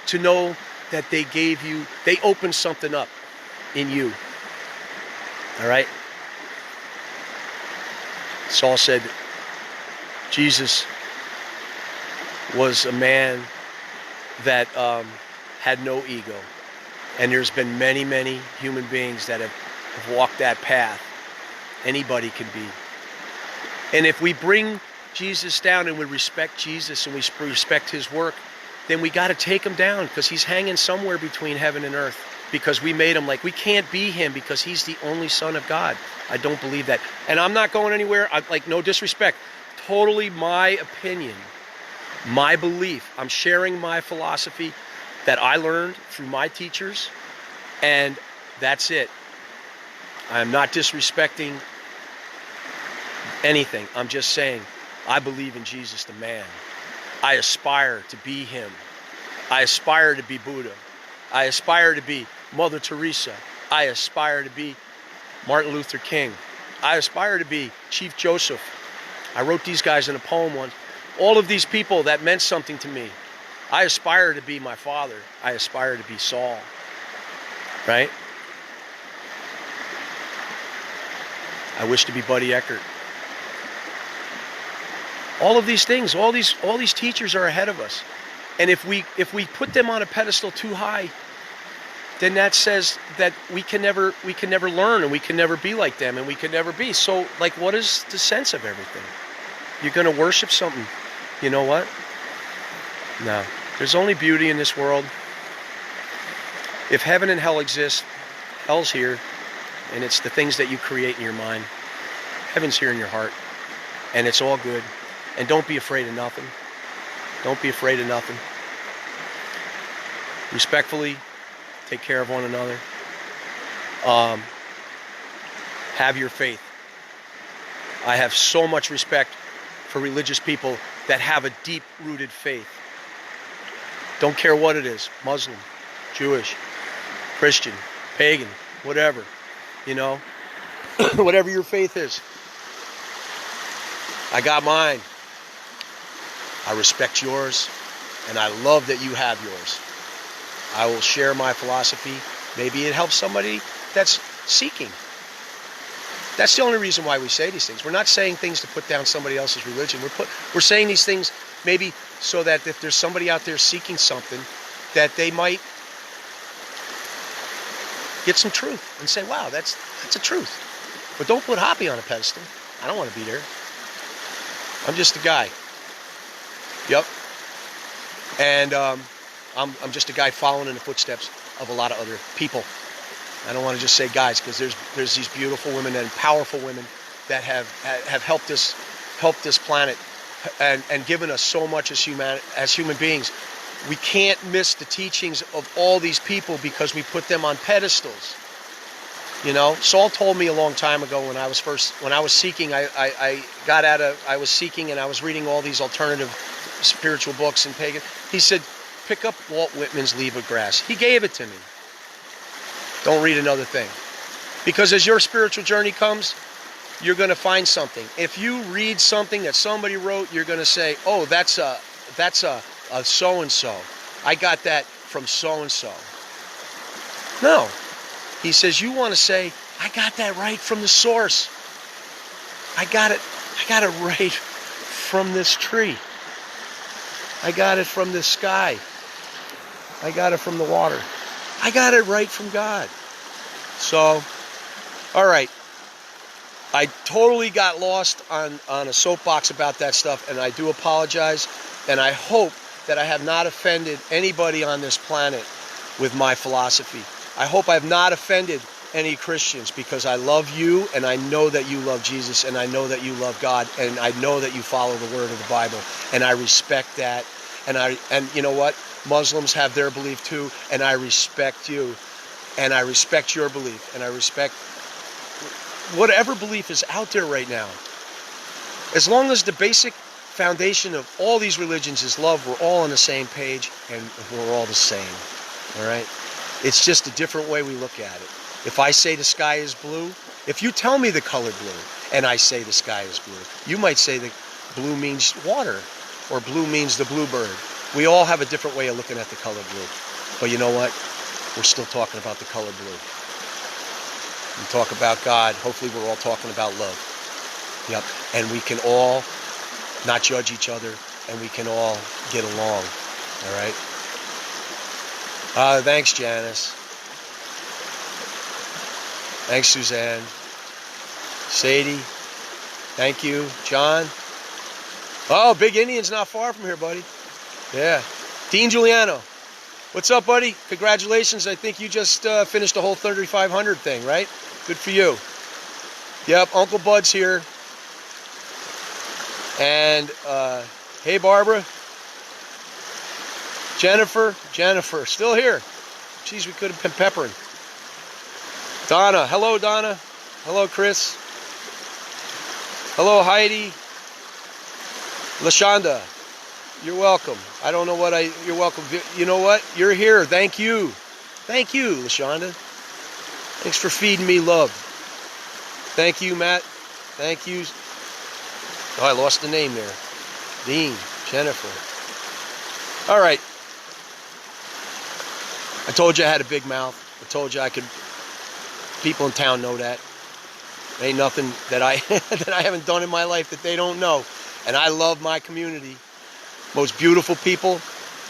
To know that they gave you, they opened something up in you. All right? Saul said, Jesus was a man that had no ego. And there's been many, many human beings that have walked that path. Anybody can be. And if we bring Jesus down and we respect Jesus and we respect his work, then we got to take him down because he's hanging somewhere between heaven and earth. Because we made him like, we can't be him because he's the only Son of God. I don't believe that. And I'm not going anywhere. I'm like, no disrespect. Totally my opinion, my belief. I'm sharing my philosophy that I learned through my teachers. And that's it. I'm not disrespecting anything. I'm just saying I believe in Jesus the man. I aspire to be him. I aspire to be Buddha. I aspire to be Mother Teresa. I aspire to be Martin Luther King. I aspire to be Chief Joseph. I wrote these guys in a poem once. All of these people that meant something to me. I aspire to be my father. I aspire to be Saul. Right? I wish to be Buddy Eckert. All of these things, all these teachers are ahead of us. And if we put them on a pedestal too high, then that says that we can never learn, and we can never be like them, and we can never be. So, like, what is the sense of everything? You're going to worship something. You know what? No. There's only beauty in this world. If heaven and hell exist, hell's here, and it's the things that you create in your mind. Heaven's here in your heart, and it's all good. And don't be afraid of nothing. Don't be afraid of nothing. Respectfully, take care of one another. Have your faith. I have so much respect for religious people that have a deep-rooted faith. Don't care what it is, Muslim, Jewish, Christian, pagan, whatever, you know, whatever your faith is. I got mine. I respect yours, and I love that you have yours. I will share my philosophy. Maybe it helps somebody that's seeking. That's the only reason why we say these things. We're not saying things to put down somebody else's religion. We're saying these things maybe so that if there's somebody out there seeking something, that they might get some truth and say, wow, that's a truth. But don't put Hoppy on a pedestal. I don't want to be there. I'm just a guy. Yep. And I'm just a guy following in the footsteps of a lot of other people. I don't want to just say guys, because there's these beautiful women and powerful women that have helped this planet and given us so much as human beings. We can't miss the teachings of all these people because we put them on pedestals. You know, Saul told me a long time ago when I was seeking, I was seeking and I was reading all these alternative spiritual books and pagan. He said, pick up Walt Whitman's Leaf of Grass. He gave it to me. Don't read another thing. Because as your spiritual journey comes, you're going to find something. If you read something that somebody wrote, you're going to say, oh, that's a so-and-so. I got that from so-and-so. No. He says, you want to say, I got that right from the source. I got it right from this tree. I got it from the sky. I got it from the water. I got it right from God. So, all right. I totally got lost on a soapbox about that stuff, and I do apologize. And I hope that I have not offended anybody on this planet with my philosophy. I hope I have not offended any Christians, because I love you, and I know that you love Jesus, and I know that you love God, and I know that you follow the word of the Bible, and I respect that. And you know what? Muslims have their belief too, and I respect you, and I respect your belief, and I respect whatever belief is out there right now. As long as the basic foundation of all these religions is love, we're all on the same page, and we're all the same. All right? It's just a different way we look at it. If I say the sky is blue, if you tell me the color blue, and I say the sky is blue, you might say that blue means water, or blue means the bluebird. We all have a different way of looking at the color blue. But you know what? We're still talking about the color blue. We talk about God. Hopefully we're all talking about love. Yep. And we can all not judge each other, and we can all get along. All right? Thanks, Janice. Thanks, Suzanne. Sadie. Thank you. John. Oh, Big Indian's not far from here, buddy. Yeah. Dean Giuliano. What's up, buddy? Congratulations. I think you just finished the whole 3,500 thing, right? Good for you. Yep, Uncle Bud's here. And, hey, Barbara. Jennifer, still here. Jeez, we could have been peppering. Donna, hello, Donna. Hello, Chris. Hello, Heidi. LaShonda, you're welcome. I don't know what you're welcome. You know what? You're here. Thank you. Thank you, LaShonda. Thanks for feeding me love. Thank you, Matt. Thank you. Oh, I lost the name there. Dean, Jennifer. All right. I told you I had a big mouth. I told you I could. People in town know that. Ain't nothing that I that I haven't done in my life that they don't know. And I love my community. Most beautiful people.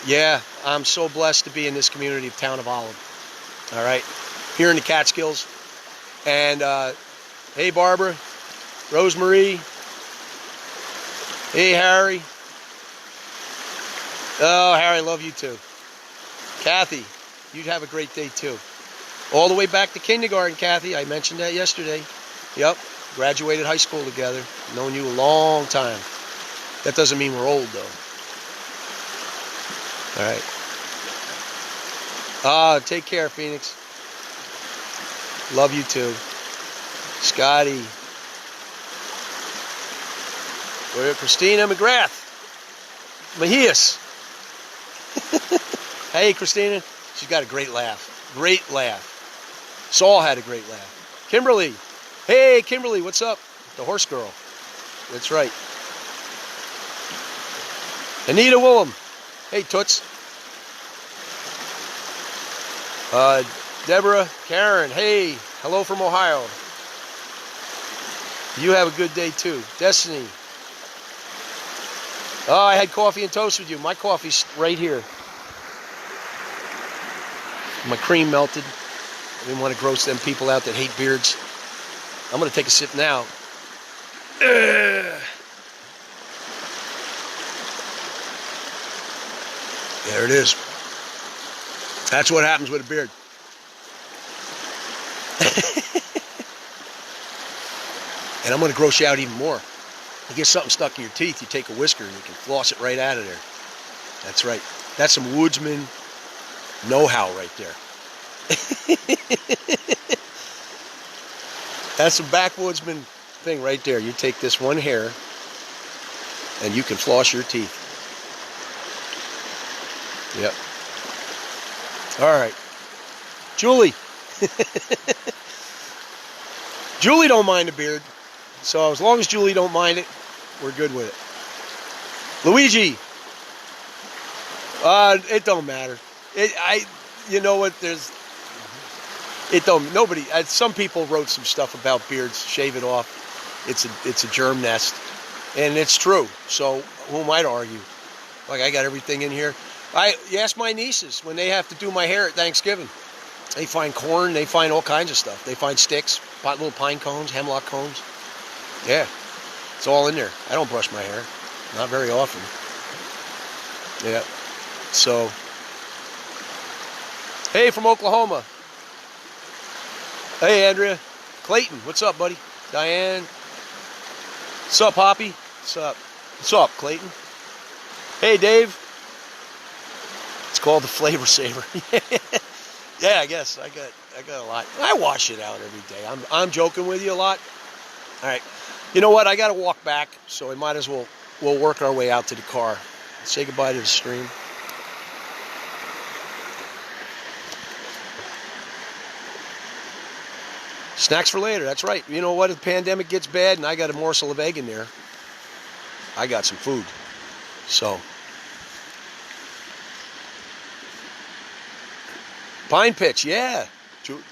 Yeah, I'm so blessed to be in this community of Town of Olive. All right, here in the Catskills. And hey, Barbara, Rosemarie. Hey, Harry. Oh, Harry, I love you too. Kathy, you'd have a great day too. All the way back to kindergarten, Kathy. I mentioned that yesterday. Yep, graduated high school together. Known you a long time. That doesn't mean we're old, though. All right. Take care, Phoenix. Love you too. Scotty. We're Christina McGrath. Mahias. Hey, Christina. She's got a great laugh. Great laugh. Saul had a great laugh. Kimberly. Hey, Kimberly, what's up? The horse girl. That's right. Anita Willem. Hey, Toots. Deborah, Karen. Hey, hello from Ohio. You have a good day, too. Destiny. Oh, I had coffee and toast with you. My coffee's right here. My cream melted. I didn't want to gross them people out that hate beards. I'm going to take a sip now. There it is. That's what happens with a beard. And I'm going to gross you out even more. You get something stuck in your teeth, you take a whisker and you can floss it right out of there. That's right. That's some woodsman know-how right there. That's a backwoodsman thing right there. You take this one hair and you can floss your teeth. Yep. All right. Julie. Julie don't mind a beard. So as long as Julie don't mind it, we're good with it. Luigi. It don't matter. You know what? Nobody. Some people wrote some stuff about beards. Shave it off. It's a germ nest, and it's true. So who am I to argue? Like, I got everything in here. You ask my nieces when they have to do my hair at Thanksgiving. They find corn. They find all kinds of stuff. They find sticks, little pine cones, hemlock cones. Yeah, it's all in there. I don't brush my hair, not very often. Yeah. So, hey, from Oklahoma. Hey, Andrea. Clayton, what's up, buddy? Diane. What's up, Hoppy? What's up? What's up, Clayton? Hey, Dave. It's called the Flavor Saver. Yeah, I guess I got a lot. I wash it out every day. I'm joking with you a lot. All right. You know what? I got to walk back, so we might as well we'll work our way out to the car. Say goodbye to the stream. Snacks for later. That's right. You know what? If the pandemic gets bad and I got a morsel of egg in there, I got some food. So, Pine Pitch, yeah.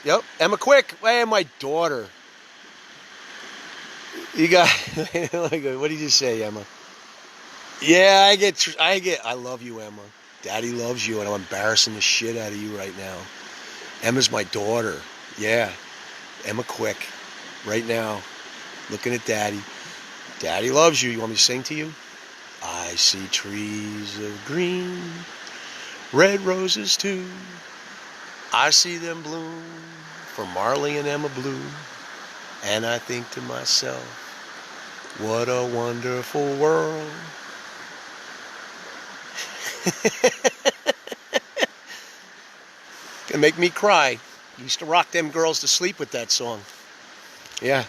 Yep. Emma Quick. Hey, my daughter. You got, what did you say, Emma? Yeah, I love you, Emma. Daddy loves you, and I'm embarrassing the shit out of you right now. Emma's my daughter. Yeah. Emma Quick. Right now. Looking at Daddy. Daddy loves you. You want me to sing to you? I see trees of green, red roses too. I see them bloom for Marley and Emma Blue. And I think to myself, what a wonderful world. Gonna make me cry. Used to rock them girls to sleep with that song. Yeah.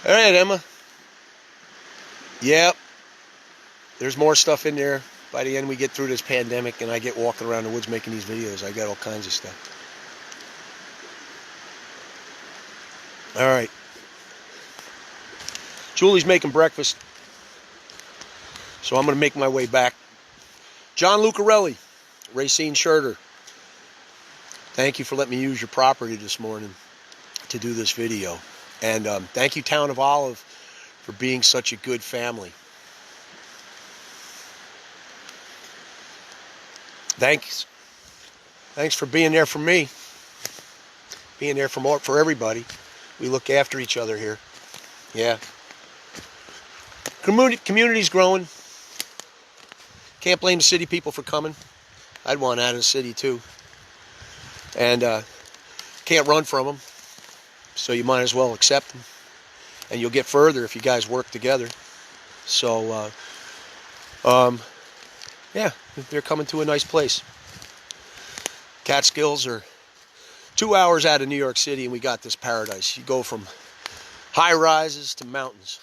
All right, Emma. Yep, there's more stuff in there. By the end we get through this pandemic and I get walking around the woods making these videos, I got all kinds of stuff. All right. Julie's making breakfast, so I'm going to make my way back. John Lucarelli, Racine Scherter, thank you for letting me use your property this morning to do this video. And thank you, Town of Olive, for being such a good family. Thanks for being there for me, being there for everybody. We look after each other here. Yeah. Community's growing. Can't blame the city people for coming. I'd want out of the city too. And can't run from them. So you might as well accept them. And you'll get further if you guys work together. So, yeah, they're coming to a nice place. Catskills are 2 hours out of New York City and we got this paradise. You go from high rises to mountains.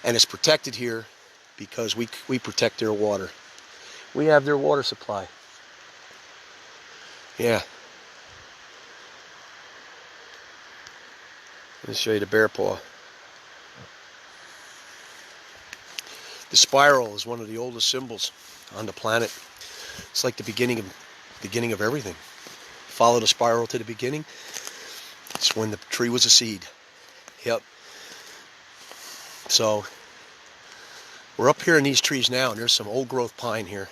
And it's protected here because we protect their water. We have their water supply. Yeah. Let me show you the bear paw. The spiral is one of the oldest symbols on the planet. It's like the beginning of everything. Follow the spiral to the beginning. It's when the tree was a seed. Yep. So we're up here in these trees now, and there's some old growth pine here.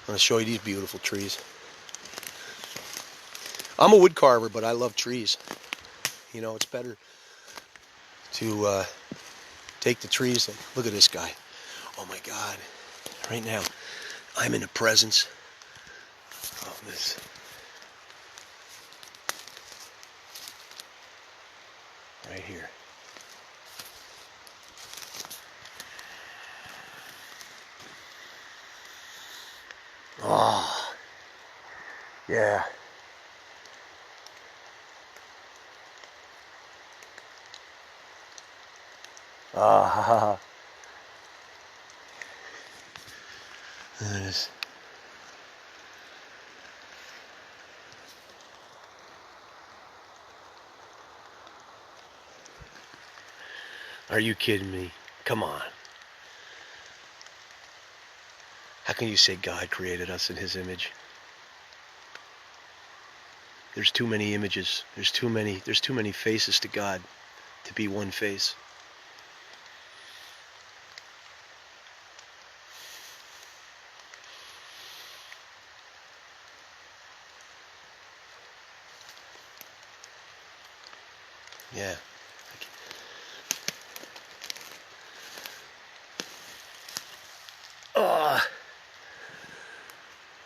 I'm going to show you these beautiful trees. I'm a wood carver, but I love trees. You know, it's better to take the trees. Look at this guy. Oh my God. Right now, I'm in the presence of this. Right here. Oh, yeah. Ah, this. Are you kidding me? Come on. How can you say God created us in His image? There's too many images. There's too many faces to God to be one face. Yeah. Oh,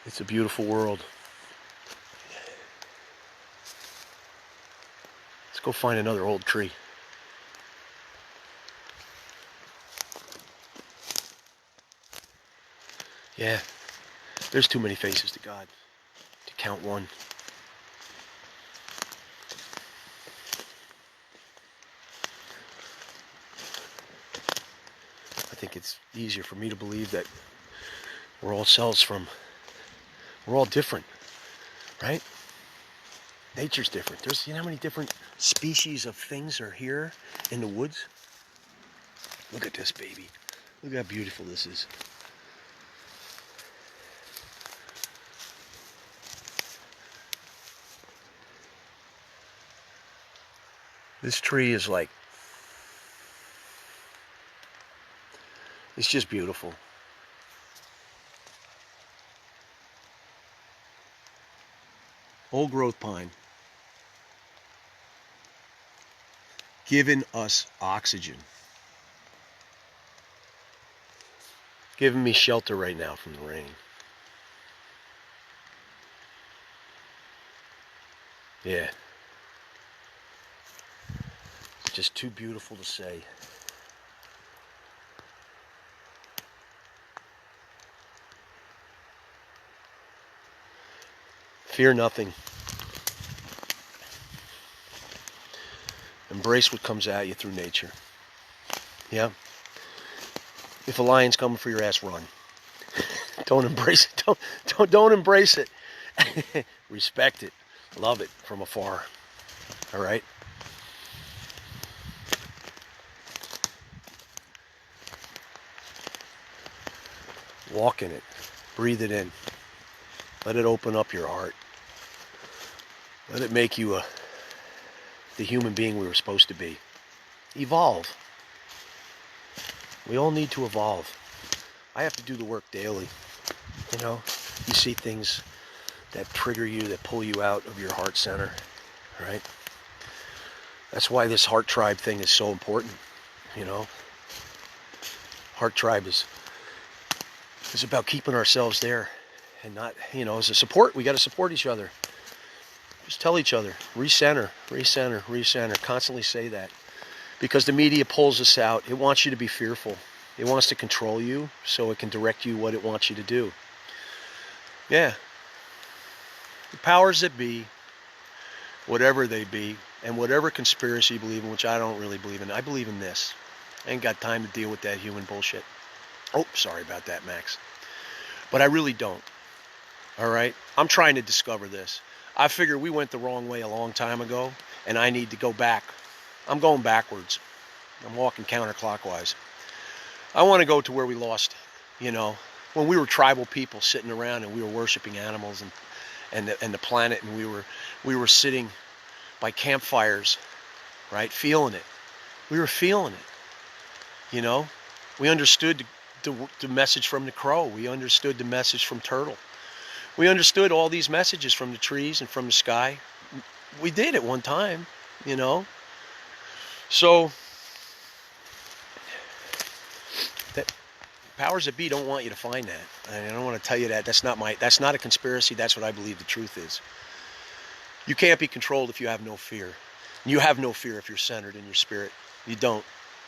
it's a beautiful world. Let's go find another old tree. Yeah, there's too many faces to God to count one. I think it's easier for me to believe that we're all we're all different, right? Nature's different. You know how many different species of things are here in the woods? Look at this baby. Look how beautiful this is. This tree is like, it's just beautiful. Old growth pine. Giving us oxygen. Giving me shelter right now from the rain. Yeah. Just too beautiful to say. Fear nothing. Embrace what comes at you through nature. Yeah. If a lion's coming for your ass, run. Don't embrace it. Don't embrace it. Respect it. Love it from afar. All right? Walk in it. Breathe it in. Let it open up your heart. Let it make you the human being we were supposed to be. Evolve. We all need to evolve. I have to do the work daily. You know, you see things that trigger you, that pull you out of your heart center, right? That's why this heart tribe thing is so important, you know. Heart tribe is about keeping ourselves there and not, you know, as a support, we got to support each other. Just tell each other, recenter, recenter, recenter. Constantly say that. Because the media pulls us out. It wants you to be fearful. It wants to control you so it can direct you what it wants you to do. Yeah. The powers that be, whatever they be, and whatever conspiracy you believe in, which I don't really believe in. I believe in this. I ain't got time to deal with that human bullshit. Oh, sorry about that, Max. But I really don't. All right? I'm trying to discover this. I figure we went the wrong way a long time ago, and I need to go back. I'm going backwards. I'm walking counterclockwise. I want to go to where we lost, you know, when we were tribal people sitting around and we were worshiping animals and the planet, and we were sitting by campfires, right, feeling it. We were feeling it, you know. We understood the message from the crow. We understood the message from turtle. We understood all these messages from the trees and from the sky. We did at one time, you know. So that powers that be don't want you to find that. I don't want to tell you that. That's not a conspiracy. That's what I believe the truth is. You can't be controlled if you have no fear. You have no fear if you're centered in your spirit. You don't.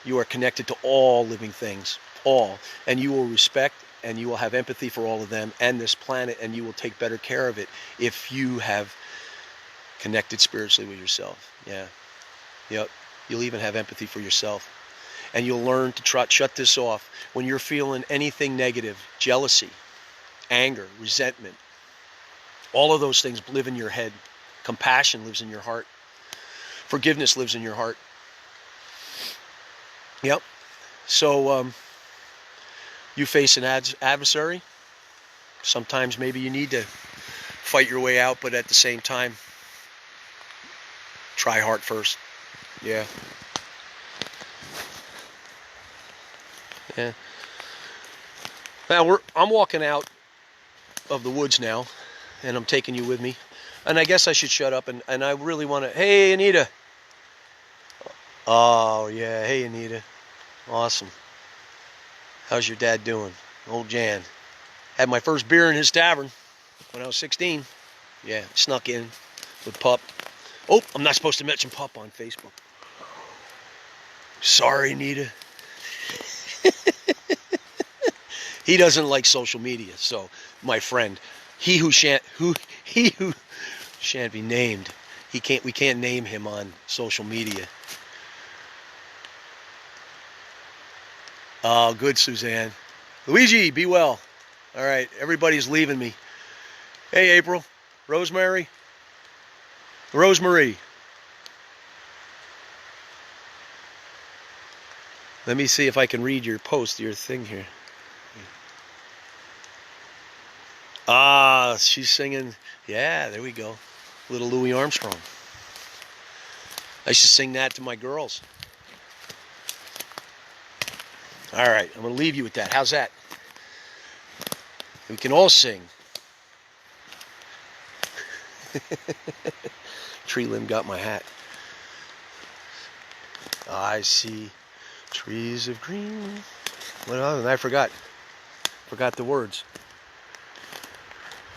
You are connected to all living things, all. And you will respect and you will have empathy for all of them and this planet, and you will take better care of it if you have connected spiritually with yourself. Yeah. Yep. You'll even have empathy for yourself. And you'll learn to shut this off when you're feeling anything negative, jealousy, anger, resentment. All of those things live in your head. Compassion lives in your heart. Forgiveness lives in your heart. Yep. So you face an adversary. Sometimes maybe you need to fight your way out, but at the same time, try heart first. Yeah. Yeah. Now I'm walking out of the woods now, and I'm taking you with me. And I guess I should shut up, and I really want to... Hey, Anita. Oh, yeah. Hey, Anita. Awesome. How's your dad doing? Old Jan. Had my first beer in his tavern when I was 16. Yeah, snuck in with Pup. Oh, I'm not supposed to mention Pup on Facebook. Sorry, Anita. He doesn't like social media, so my friend, he who shan't be named, we can't name him on social media. Oh, good, Suzanne. Luigi, be well. All right, everybody's leaving me. Hey, April. Rosemary. Let me see if I can read your post, your thing here. Ah, she's singing. Yeah, there we go. Little Louis Armstrong. I used to sing that to my girls. All right, I'm going to leave you with that. How's that? We can all sing. Tree limb got my hat. I see trees of green. What other? I forgot. Forgot the words.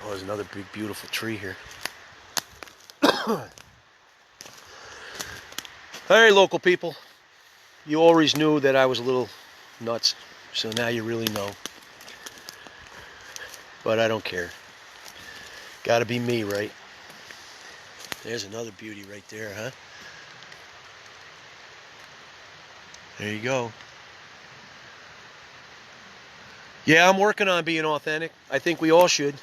Oh, there's another big, beautiful tree here. Hey, local people. You always knew that I was a little nuts, so now you really know. But I don't care. Gotta be me, right? There's another beauty right there, huh? There you go. Yeah, I'm working on being authentic. I think we all should.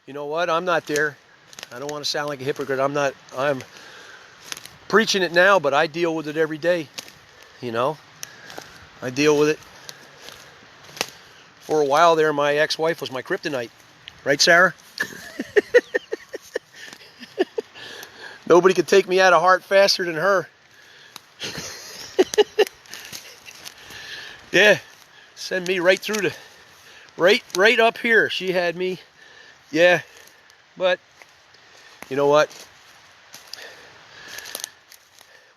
You know what? I'm not there. I don't want to sound like a hypocrite. I'm preaching it now, but I deal with it every day. You know, I deal with it. For a while there, my ex-wife was my kryptonite. Right, Sarah? Nobody could take me out of heart faster than her. Yeah, send me right through the, right up here. She had me. Yeah, but you know what?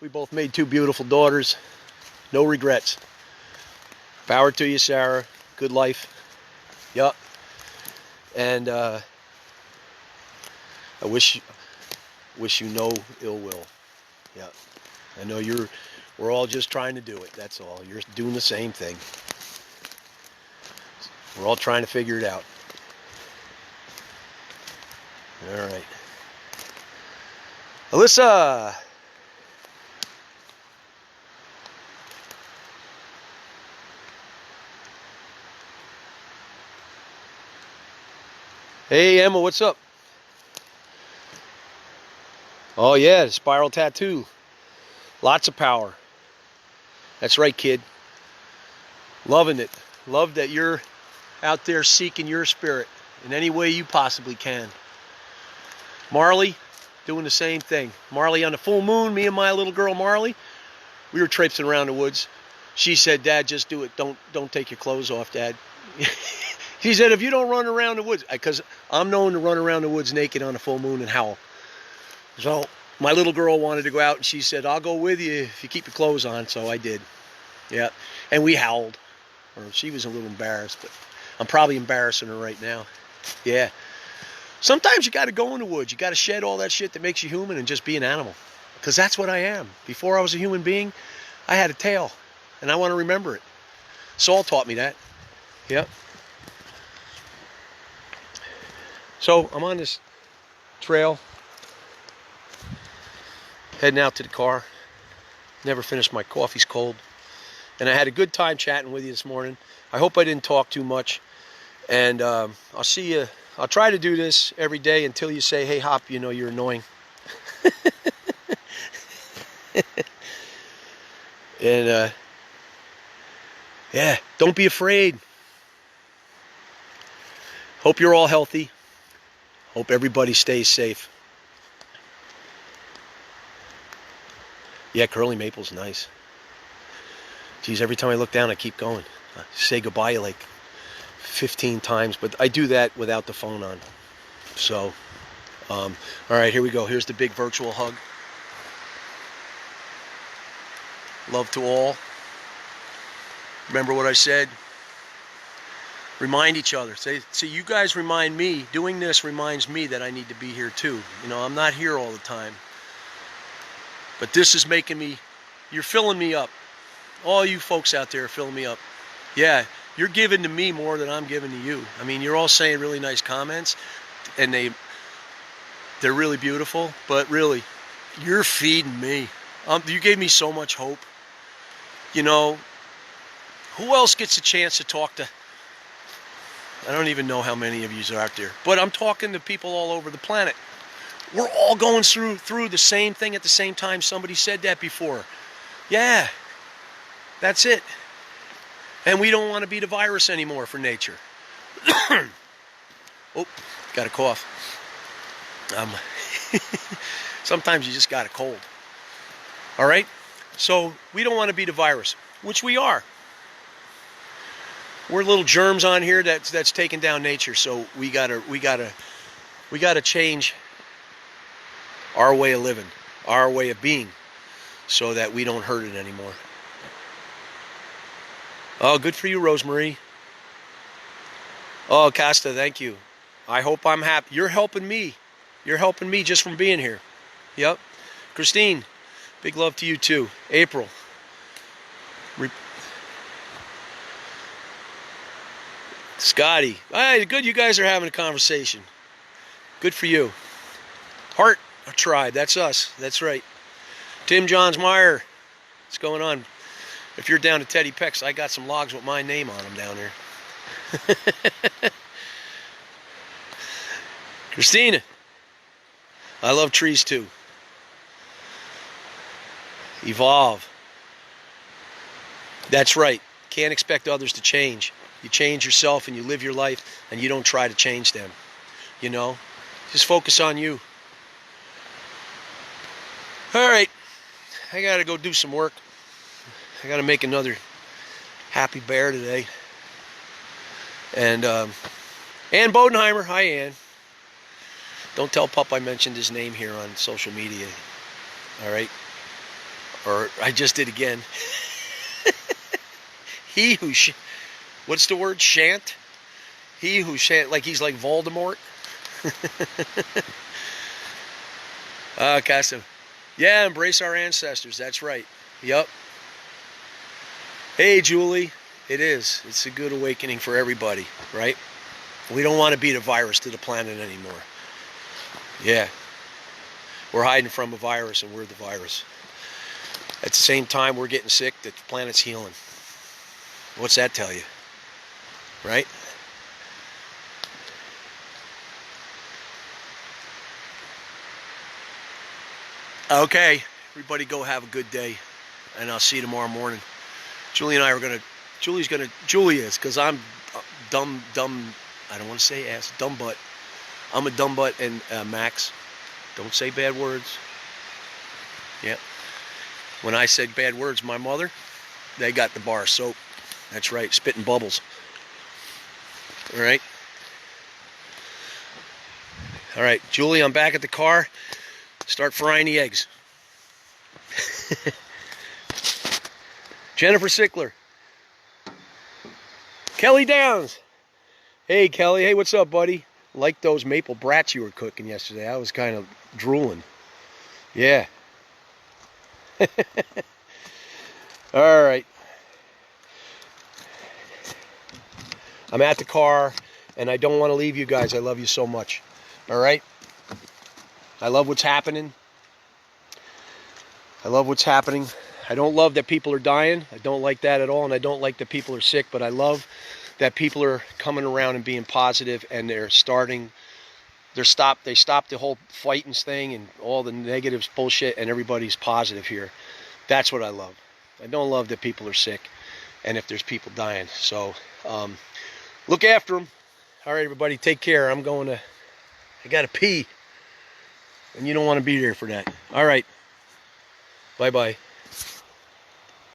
We both made 2 beautiful daughters. No regrets. Power to you, Sarah. Good life. Yup. And I wish you no ill will. Yeah. I know we're all just trying to do it. That's all. You're doing the same thing. We're all trying to figure it out. All right. Alyssa. Hey, Emma, what's up? Oh, yeah, the spiral tattoo. Lots of power. That's right, kid. Loving it. Love that you're out there seeking your spirit in any way you possibly can. Marley, doing the same thing. Marley on the full moon, me and my little girl Marley, we were traipsing around the woods. She said, Dad, just do it. Don't take your clothes off, Dad. She said, if you don't run around the woods, because I'm known to run around the woods naked on a full moon and howl. So my little girl wanted to go out, and she said, I'll go with you if you keep your clothes on. So I did. Yeah. And we howled. Or she was a little embarrassed, but I'm probably embarrassing her right now. Yeah. Sometimes you got to go in the woods. You got to shed all that shit that makes you human and just be an animal. Because that's what I am. Before I was a human being, I had a tail. And I want to remember it. Saul taught me that. Yep. So I'm on this trail, heading out to the car. Never finished my coffee's cold. And I had a good time chatting with you this morning. I hope I didn't talk too much. And I'll see you. I'll try to do this every day until you say, hey, Hop, you know you're annoying. And yeah, don't be afraid. Hope you're all healthy. Hope everybody stays safe. Yeah, curly maple's nice. Geez, every time I look down, I keep going. I say goodbye like 15 times, but I do that without the phone on. So, all right, here we go. Here's the big virtual hug. Love to all. Remember what I said? Remind each other. See, you guys remind me. Doing this reminds me that I need to be here too. You know, I'm not here all the time. But this is making me, you're filling me up. All you folks out there are filling me up. Yeah, you're giving to me more than I'm giving to you. I mean, you're all saying really nice comments, and they're really beautiful, but really, you're feeding me. You gave me so much hope. You know, who else gets a chance to talk to? I don't even know how many of you are out there, but I'm talking to people all over the planet. We're all going through the same thing at the same time. Somebody said that before. Yeah, that's it. And we don't want to be the virus anymore for nature. Oh, got a cough. Sometimes you just got a cold. All right? So we don't want to be the virus, which we are. We're little germs on here that's taking down nature. So we gotta change our way of living, our way of being, so that we don't hurt it anymore. Oh, good for you, Rosemary. Oh, Costa, thank you. I hope I'm happy. You're helping me. You're helping me just from being here. Yep. Christine, big love to you too. April. Scotty. Hey, good you guys are having a conversation. Good for you. Heart Tribe, that's us. That's right. Tim Johns Meyer. What's going on? If you're down to Teddy Peck's, I got some logs with my name on them down there. Christina, I love trees too. Evolve. That's right. Can't expect others to change. You change yourself and you live your life and you don't try to change them. You know? Just focus on you. All right. I got to go do some work. I got to make another happy bear today. And Ann Bodenheimer. Hi, Ann. Don't tell Pup I mentioned his name here on social media. All right? Or I just did again. He who... What's the word? Shan't? He who shan't... Like he's like Voldemort. Casa. Yeah, embrace our ancestors. That's right. Yep. Hey, Julie. It is. It's a good awakening for everybody, right? We don't want to be the virus to the planet anymore. Yeah. We're hiding from a virus and we're the virus. At the same time, we're getting sick. The planet's healing. What's that tell you? Right? Okay. Everybody go have a good day. And I'll see you tomorrow morning. Julie and I are going to... Julie is, because I'm dumb, I don't want to say ass, dumb butt. I'm a dumb butt, and Max, don't say bad words. Yeah. When I said bad words, my mother, they got the bar of soap. That's right, spitting bubbles. All right. All right, Julie, I'm back at the car. Start frying the eggs. Jennifer Sickler. Kelly Downs. Hey, Kelly. Hey, what's up, buddy? Like those maple brats you were cooking yesterday. I was kind of drooling. Yeah. All right. I'm at the car, and I don't want to leave you guys. I love you so much. All right? I love what's happening. I love what's happening. I don't love that people are dying. I don't like that at all, and I don't like that people are sick, but I love that people are coming around and being positive, and they stopped the whole fighting thing and all the negatives bullshit, and everybody's positive here. That's what I love. I don't love that people are sick and if there's people dying. So look after them. All right, everybody, take care. I gotta pee, and you don't want to be there for that. All right, bye-bye.